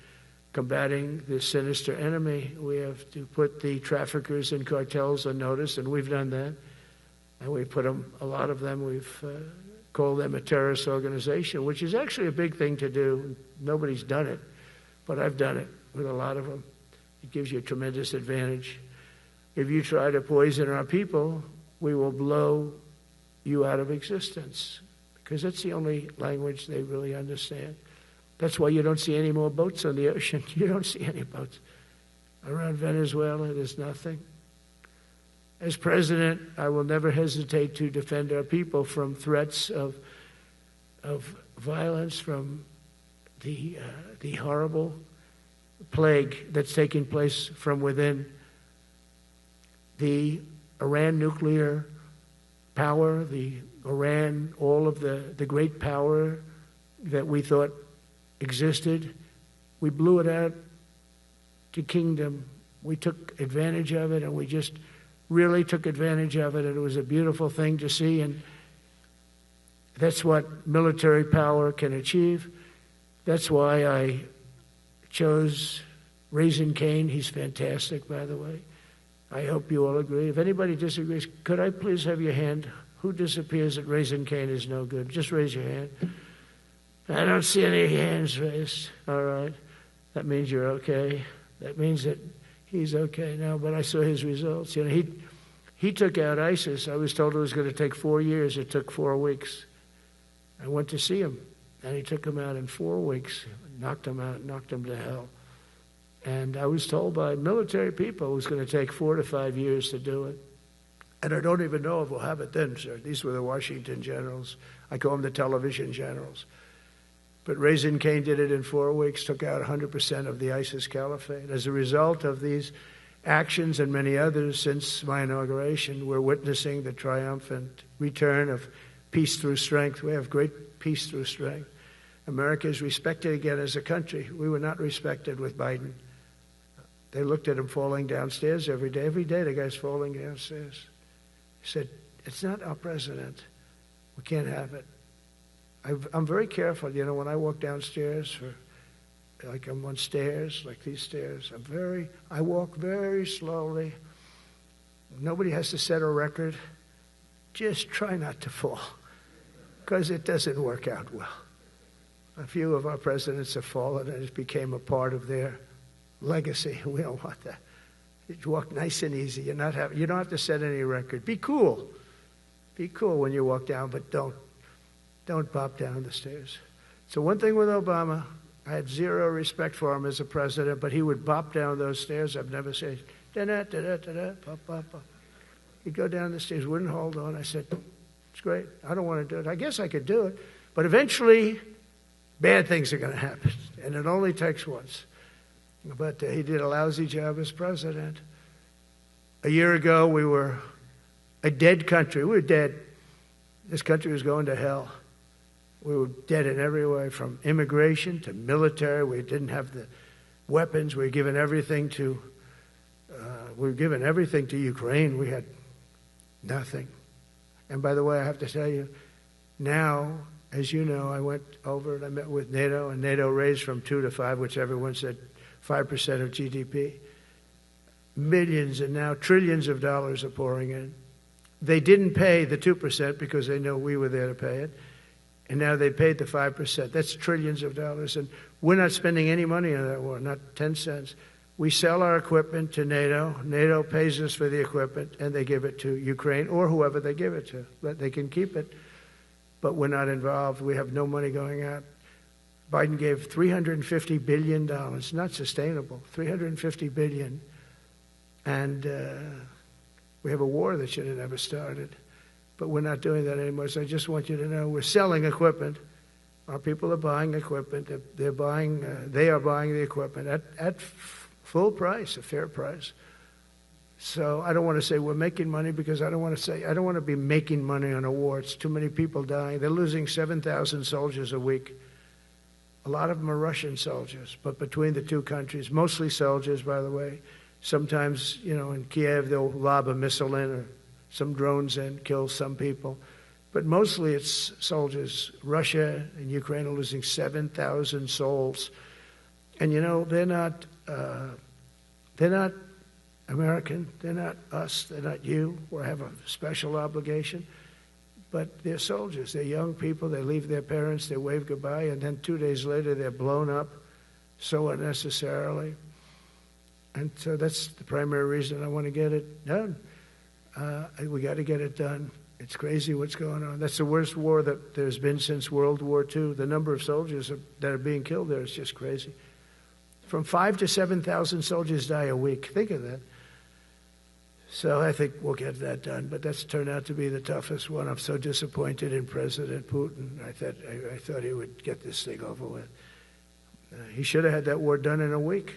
combating this sinister enemy. We have to put the traffickers and cartels on notice, and we've done that. And we put them, a lot of them, we've called them a terrorist organization, which is actually a big thing to do. Nobody's done it, but I've done it with a lot of them. It gives you a tremendous advantage. If you try to poison our people, we will blow you out of existence, because that's the only language they really understand. That's why you don't see any more boats on the ocean. You don't see any boats. Around Venezuela, there's nothing. As president, I will never hesitate to defend our people from threats of violence, from the horrible plague that's taking place from within. The Iran nuclear power, the Iran, all of the great power that we thought existed, we blew it out to kingdom. We took advantage of it, and we just really took advantage of it, and it was a beautiful thing to see, and that's what military power can achieve. That's why I chose Raising Cane. He's fantastic, by the way. I hope you all agree. If anybody disagrees, could I please have your hand? Who disappears at Raising Cane is no good? Just raise your hand. I don't see any hands raised. All right. That means you're okay. That means that he's okay now, but I saw his results. You know, he took out ISIS. I was told it was going to take 4 years. It took 4 weeks. I went to see him, and he took him out in 4 weeks, knocked him out, knocked him to hell. And I was told by military people it was going to take 4 to 5 years to do it. And I don't even know if we'll have it then, sir. These were the Washington generals. I call them the television generals. But Raising Cane did it in 4 weeks, took out 100% of the ISIS caliphate. As a result of these actions and many others since my inauguration, we're witnessing the triumphant return of peace through strength. We have great peace through strength. America is respected again as a country. We were not respected with Biden. They looked at him falling downstairs every day. Every day the guy's falling downstairs. He said, it's not our president. We can't have it. I'm very careful, you know, when I walk downstairs, like I'm on stairs, like these stairs, I walk very slowly. Nobody has to set a record. Just try not to fall, because it doesn't work out well. A few of our presidents have fallen, and it became a part of their legacy. We don't want that. You walk nice and easy. You don't have to set any record. Be cool. Be cool when you walk down, but don't bop down the stairs. So one thing with Obama, I had zero respect for him as a president, but he would bop down those stairs. I've never said, da-da, da-da, da-da, bop, bop, bop. He'd go down the stairs, wouldn't hold on. I said, it's great. I don't want to do it. I guess I could do it. But eventually, bad things are going to happen, and it only takes once. But he did a lousy job as president. A year ago, we were a dead country. We were dead. This country was going to hell. We were dead in every way, from immigration to military. We didn't have the weapons. We were given everything to Ukraine. We had nothing. And by the way, I have to tell you, now, as you know, I went over and I met with NATO, and NATO raised from 2 to 5, which everyone said 5% of GDP. Millions and now trillions of dollars are pouring in. They didn't pay the 2% because they know we were there to pay it. And now they paid the 5%. That's trillions of dollars. And we're not spending any money on that war, not 10 cents. We sell our equipment to NATO. NATO pays us for the equipment, and they give it to Ukraine or whoever they give it to. But they can keep it. But we're not involved. We have no money going out. Biden gave $350 billion. Not sustainable. $350 billion. And we have a war that should have never started. But we're not doing that anymore. So I just want you to know we're selling equipment. Our people are buying equipment. They are buying the equipment at full price, a fair price. So I don't want to say we're making money because I don't want to be making money on a war. It's too many people dying. They're losing 7,000 soldiers a week. A lot of them are Russian soldiers, but between the two countries, mostly soldiers, by the way. Sometimes, in Kiev, they'll lob a missile in or some drones in, kill some people. But mostly it's soldiers. Russia and Ukraine are losing 7,000 souls. And, they're not American. They're not us. They're not you. We have a special obligation. But they're soldiers. They're young people. They leave their parents. They wave goodbye. And then 2 days later, they're blown up so unnecessarily. And so that's the primary reason I want to get it done. We got to get it done. It's crazy what's going on. That's the worst war that there's been since World War II. The number of soldiers that are being killed there is just crazy. From 5,000 to 7,000 soldiers die a week. Think of that. So I think we'll get that done. But that's turned out to be the toughest one. I'm so disappointed in President Putin. I thought he would get this thing over with. He should have had that war done in a week.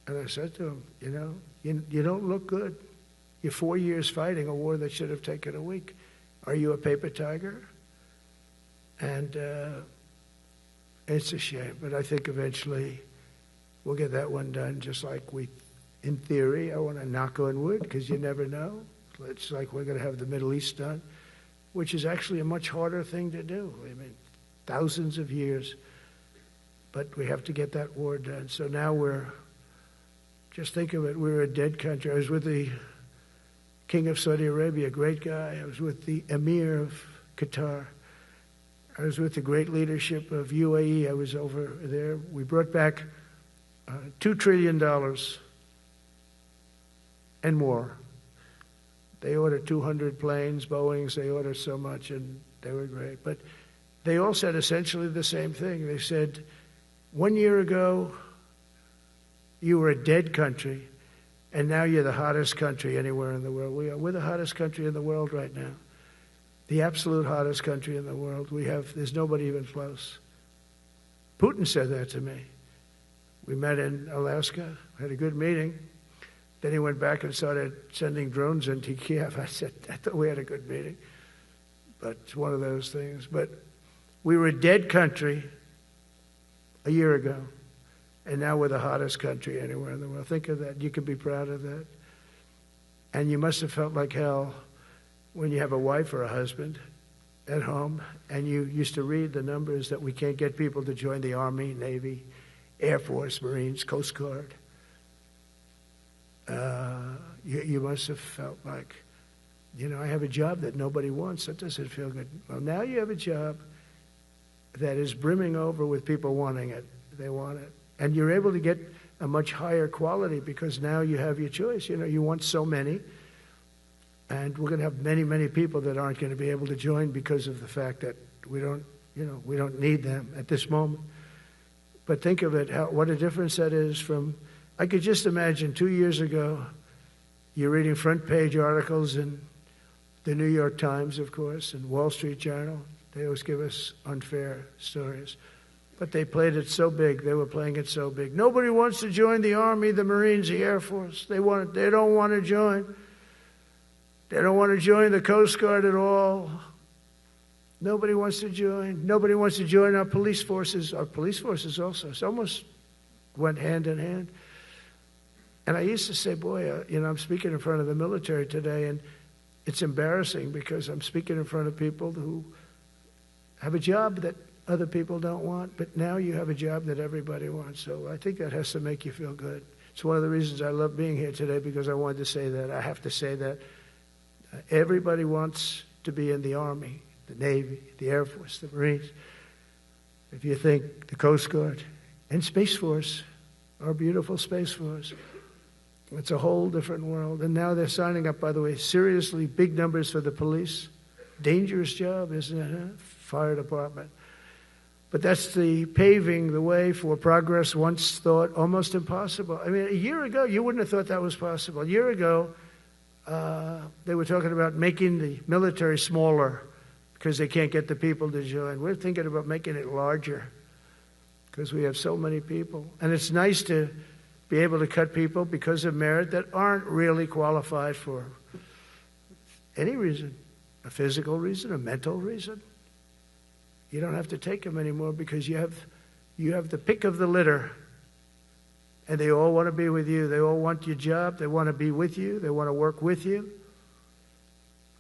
And I said to him, you don't look good. You're 4 years fighting a war that should have taken a week. Are you a paper tiger? And it's a shame. But I think eventually we'll get that one done, just like in theory, I want to knock on wood, because you never know. It's like we're going to have the Middle East done, which is actually a much harder thing to do. Thousands of years. But we have to get that war done. So now just think of it, we're a dead country. I was with the King of Saudi Arabia, a great guy. I was with the Emir of Qatar. I was with the great leadership of UAE. I was over there. We brought back $2 trillion and more. They ordered 200 planes, Boeings. They ordered so much, and they were great. But they all said essentially the same thing. They said, 1 year ago, you were a dead country, and now you're the hottest country anywhere in the world. We're the hottest country in the world right now. The absolute hottest country in the world. There's nobody even close. Putin said that to me. We met in Alaska, had a good meeting. Then he went back and started sending drones into Kiev. I thought we had a good meeting. But it's one of those things. But we were a dead country a year ago. And now we're the hottest country anywhere in the world. Think of that. You can be proud of that. And you must have felt like hell when you have a wife or a husband at home and you used to read the numbers that we can't get people to join the Army, Navy, Air Force, Marines, Coast Guard. You must have felt like, I have a job that nobody wants. That doesn't feel good. Well, now you have a job that is brimming over with people wanting it. They want it. And you're able to get a much higher quality because now you have your choice. You know, you want so many, and we're going to have many, many people that aren't going to be able to join because of the fact that we don't need them at this moment. But think of it, what a difference that is from, I could just imagine 2 years ago, you're reading front page articles in the New York Times, of course, and Wall Street Journal. They always give us unfair stories. But they played it so big. They were playing it so big. Nobody wants to join the Army, the Marines, the Air Force. They don't want to join. They don't want to join the Coast Guard at all. Nobody wants to join. Nobody wants to join our police forces. Our police forces also. It's almost went hand in hand. And I used to say, boy, I'm speaking in front of the military today, and it's embarrassing because I'm speaking in front of people who have a job that other people don't want, but now you have a job that everybody wants. So I think that has to make you feel good. It's one of the reasons I love being here today, because I wanted to say that. I have to say that everybody wants to be in the Army, the Navy, the Air Force, the Marines. If you think the Coast Guard and Space Force, our beautiful Space Force, it's a whole different world. And now they're signing up, by the way, seriously big numbers for the police. Dangerous job, isn't it? Huh? Fire department. But that's the paving the way for progress once thought almost impossible. I mean, a year ago, you wouldn't have thought that was possible. A year ago, they were talking about making the military smaller because they can't get the people to join. We're thinking about making it larger because we have so many people. And it's nice to be able to cut people because of merit that aren't really qualified for any reason, a physical reason, a mental reason. You don't have to take them anymore because you have the pick of the litter, and they all want to be with you. They all want your job. They want to be with you. They want to work with you.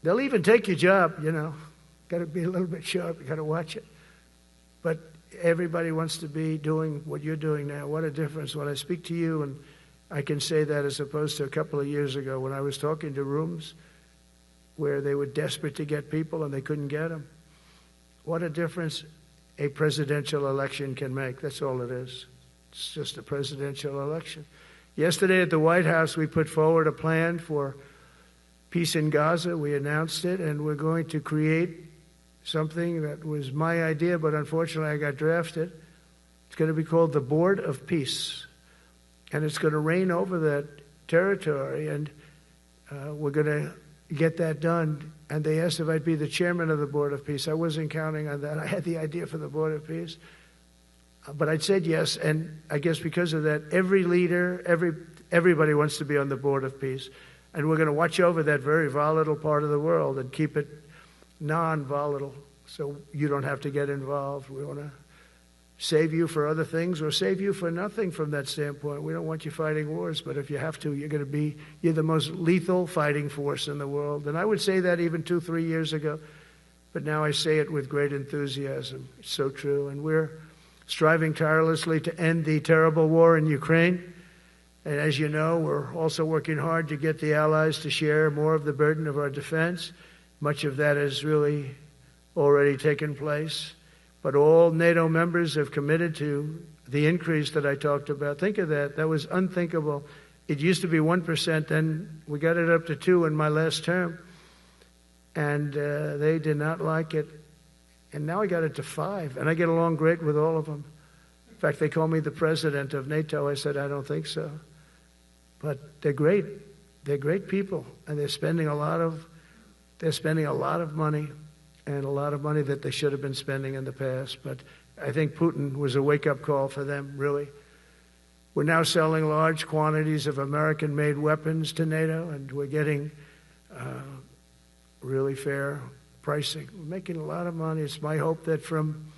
They'll even take your job, Got to be a little bit sharp. You got to watch it. But everybody wants to be doing what you're doing now. What a difference when I speak to you, and I can say that as opposed to a couple of years ago when I was talking to rooms where they were desperate to get people and they couldn't get them. What a difference a presidential election can make. That's all it is. It's just a presidential election. Yesterday at the White House, we put forward a plan for peace in Gaza. We announced it, and we're going to create something that was my idea, but unfortunately I got drafted. It's going to be called the Board of Peace, and it's going to reign over that territory, and we're going to get that done. And they asked if I'd be the chairman of the Board of Peace. I wasn't counting on that. I had the idea for the Board of Peace. But I said yes, and I guess because of that, every leader, everybody wants to be on the Board of Peace. And we're going to watch over that very volatile part of the world and keep it non-volatile so you don't have to get involved. We want to save you for other things or save you for nothing from that standpoint. We don't want you fighting wars, but if you have to, you're the most lethal fighting force in the world. And I would say that even 2-3 years ago, but now I say it with great enthusiasm. It's so true. And we're striving tirelessly to end the terrible war in Ukraine. And as you know, we're also working hard to get the allies to share more of the burden of our defense. Much of that has really already taken place. But all NATO members have committed to the increase that I talked about. Think of that. That was unthinkable. It used to be 1%, then we got it up to 2% in my last term. And they did not like it. And now I got it to 5%. And I get along great with all of them. In fact, they call me the president of NATO. I said, I don't think so. But they're great. They're great people. And they're spending a lot of money. And a lot of money that they should have been spending in the past. But I think Putin was a wake-up call for them, really. We're now selling large quantities of American-made weapons to NATO, and we're getting really fair pricing. We're making a lot of money. It's my hope that from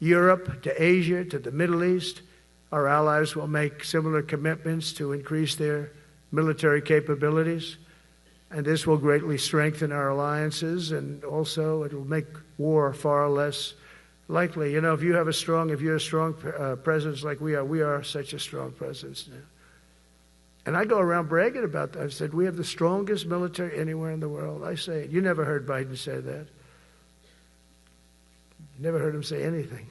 Europe to Asia to the Middle East, our allies will make similar commitments to increase their military capabilities. And this will greatly strengthen our alliances, and also it will make war far less likely. If you're a strong presence like we are such a strong presence now. And I go around bragging about that. I said, we have the strongest military anywhere in the world. I say it. You never heard Biden say that. You never heard him say anything.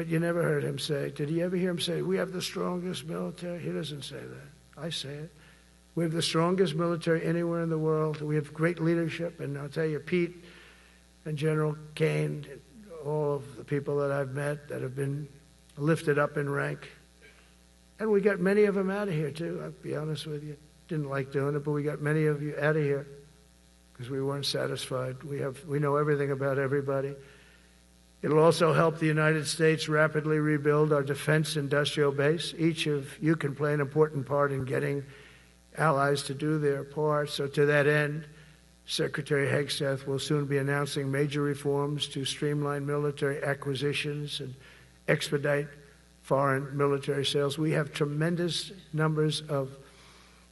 But you never heard him say, did you ever hear him say, we have the strongest military? He doesn't say that. I say it. We have the strongest military anywhere in the world. We have great leadership. And I'll tell you, Pete and General Kane, all of the people that I've met that have been lifted up in rank. And we got many of them out of here, too. I'll be honest with you. Didn't like doing it, but we got many of you out of here because we weren't satisfied. We know everything about everybody. It'll also help the United States rapidly rebuild our defense industrial base. Each of you can play an important part in getting allies to do their part. So to that end, Secretary Hegseth will soon be announcing major reforms to streamline military acquisitions and expedite foreign military sales. We have tremendous numbers of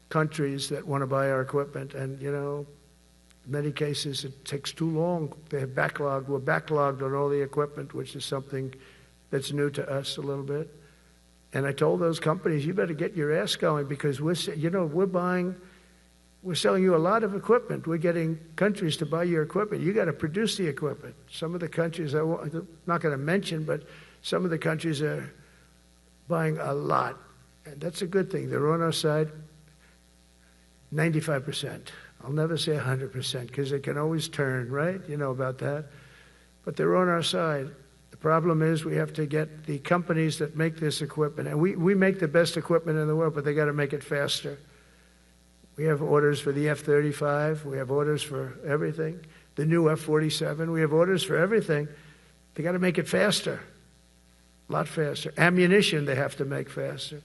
countries that want to buy our equipment, and, you know, in many cases it takes too long. They have backlogged. We're backlogged on all the equipment, which is something that's new to us a little bit. And I told those companies, you better get your ass going because we're selling you a lot of equipment. We're getting countries to buy your equipment. You got to produce the equipment. Some of the countries, I'm not going to mention, but some of the countries are buying a lot. And that's a good thing. They're on our side 95%. I'll never say 100% because they can always turn, right? You know about that. But they're on our side. The problem is we have to get the companies that make this equipment, and we make the best equipment in the world, but they got to make it faster. We have orders for the F-35. We have orders for everything. The new F-47. We have orders for everything. They got to make it faster, a lot faster. Ammunition they have to make faster.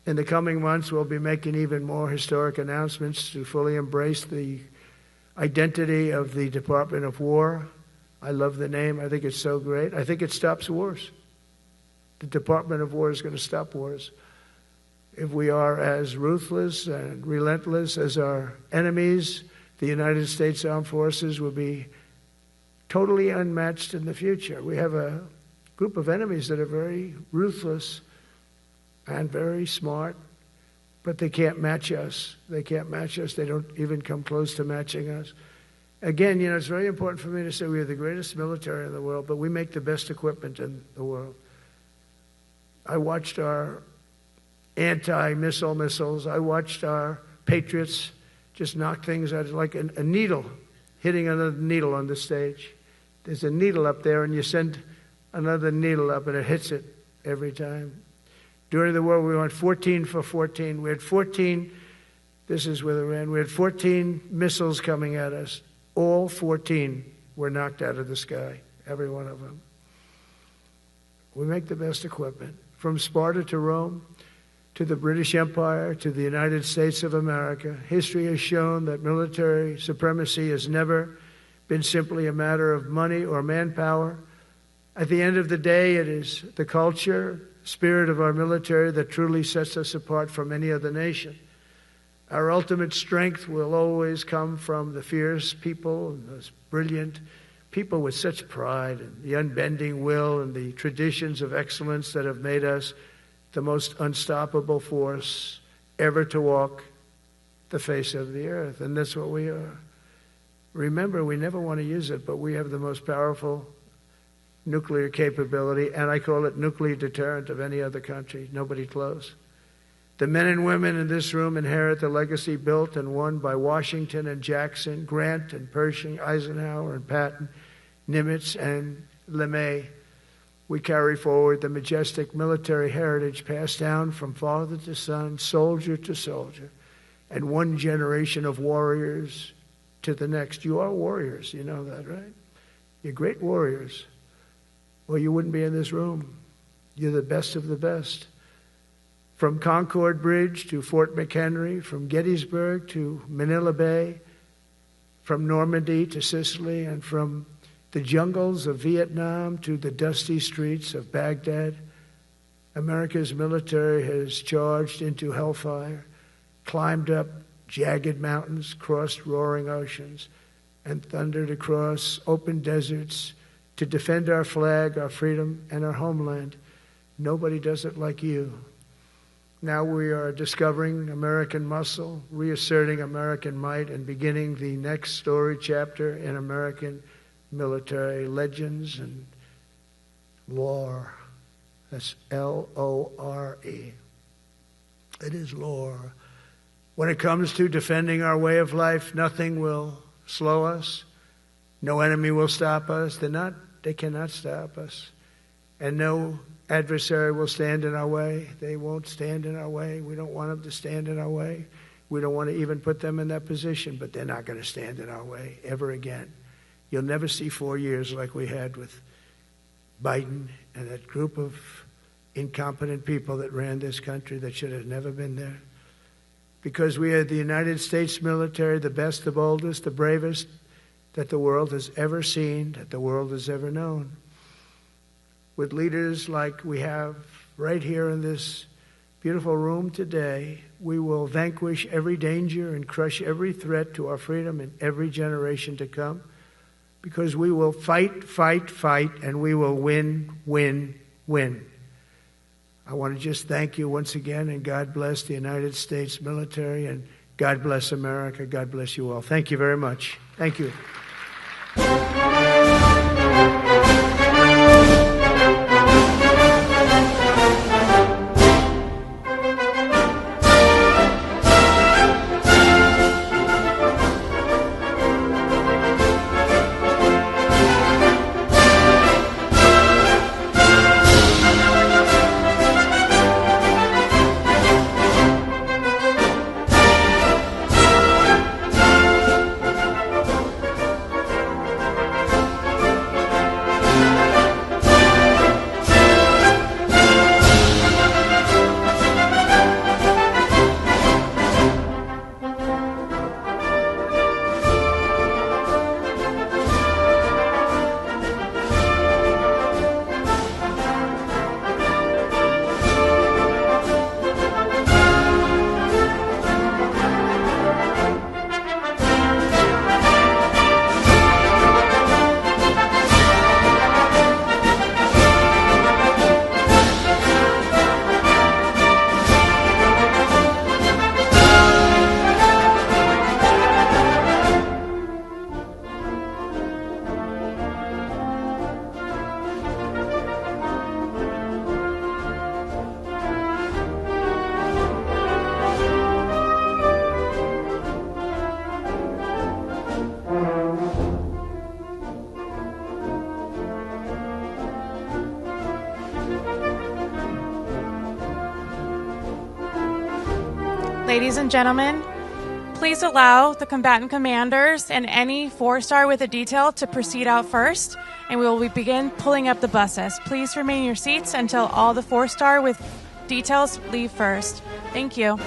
In the coming months, we'll be making even more historic announcements to fully embrace the identity of the Department of War. I love the name. I think it's so great. I think it stops wars. The Department of War is going to stop wars. If we are as ruthless and relentless as our enemies, the United States Armed Forces will be totally unmatched in the future. We have a group of enemies that are very ruthless and very smart, but they can't match us. They can't match us. They don't even come close to matching us. Again, you know, it's very important for me to say we are the greatest military in the world, but we make the best equipment in the world. I watched our anti-missile missiles. I watched our Patriots just knock things out like a needle, hitting another needle on the stage. There's a needle up there, and you send another needle up, and it hits it every time. During the war, we went 14 for 14. We had 14, this is with Iran, we had 14 missiles coming at us. All 14 were knocked out of the sky, every one of them. We make the best equipment. From Sparta to Rome, to the British Empire, to the United States of America, history has shown that military supremacy has never been simply a matter of money or manpower. At the end of the day, it is the culture, spirit of our military that truly sets us apart from any other nation. Our ultimate strength will always come from the fierce people and those brilliant people with such pride and the unbending will and the traditions of excellence that have made us the most unstoppable force ever to walk the face of the earth. And that's what we are. Remember, we never want to use it, but we have the most powerful nuclear capability, and I call it nuclear deterrent of any other country. Nobody close. The men and women in this room inherit the legacy built and won by Washington and Jackson, Grant and Pershing, Eisenhower and Patton, Nimitz and LeMay. We carry forward the majestic military heritage passed down from father to son, soldier to soldier, and one generation of warriors to the next. You are warriors, you know that, right? You're great warriors, or you wouldn't be in this room. You're the best of the best. From Concord Bridge to Fort McHenry, from Gettysburg to Manila Bay, from Normandy to Sicily, and from the jungles of Vietnam to the dusty streets of Baghdad, America's military has charged into hellfire, climbed up jagged mountains, crossed roaring oceans, and thundered across open deserts to defend our flag, our freedom, and our homeland. Nobody does it like you. Now we are discovering American muscle, reasserting American might, and beginning the next story chapter in American military legends and lore. That's L-O-R-E. It is lore. When it comes to defending our way of life, nothing will slow us. No enemy will stop us. They cannot stop us. And no adversary will stand in our way. They won't stand in our way. We don't want them to stand in our way. We don't want to even put them in that position, but they're not going to stand in our way ever again. You'll never see 4 years like we had with Biden and that group of incompetent people that ran this country that should have never been there. Because we had the United States military, the best, the boldest, the bravest that the world has ever seen, that the world has ever known. With leaders like we have right here in this beautiful room today, we will vanquish every danger and crush every threat to our freedom in every generation to come, because we will fight, fight, fight, and we will win, win, win. I want to just thank you once again, and God bless the United States military, and God bless America. God bless you all. Thank you very much. Thank you. Ladies and gentlemen, please allow the combatant commanders and any 4-star with a detail to proceed out first, and we will begin pulling up the buses. Please remain in your seats until all the 4-star with details leave first. Thank you.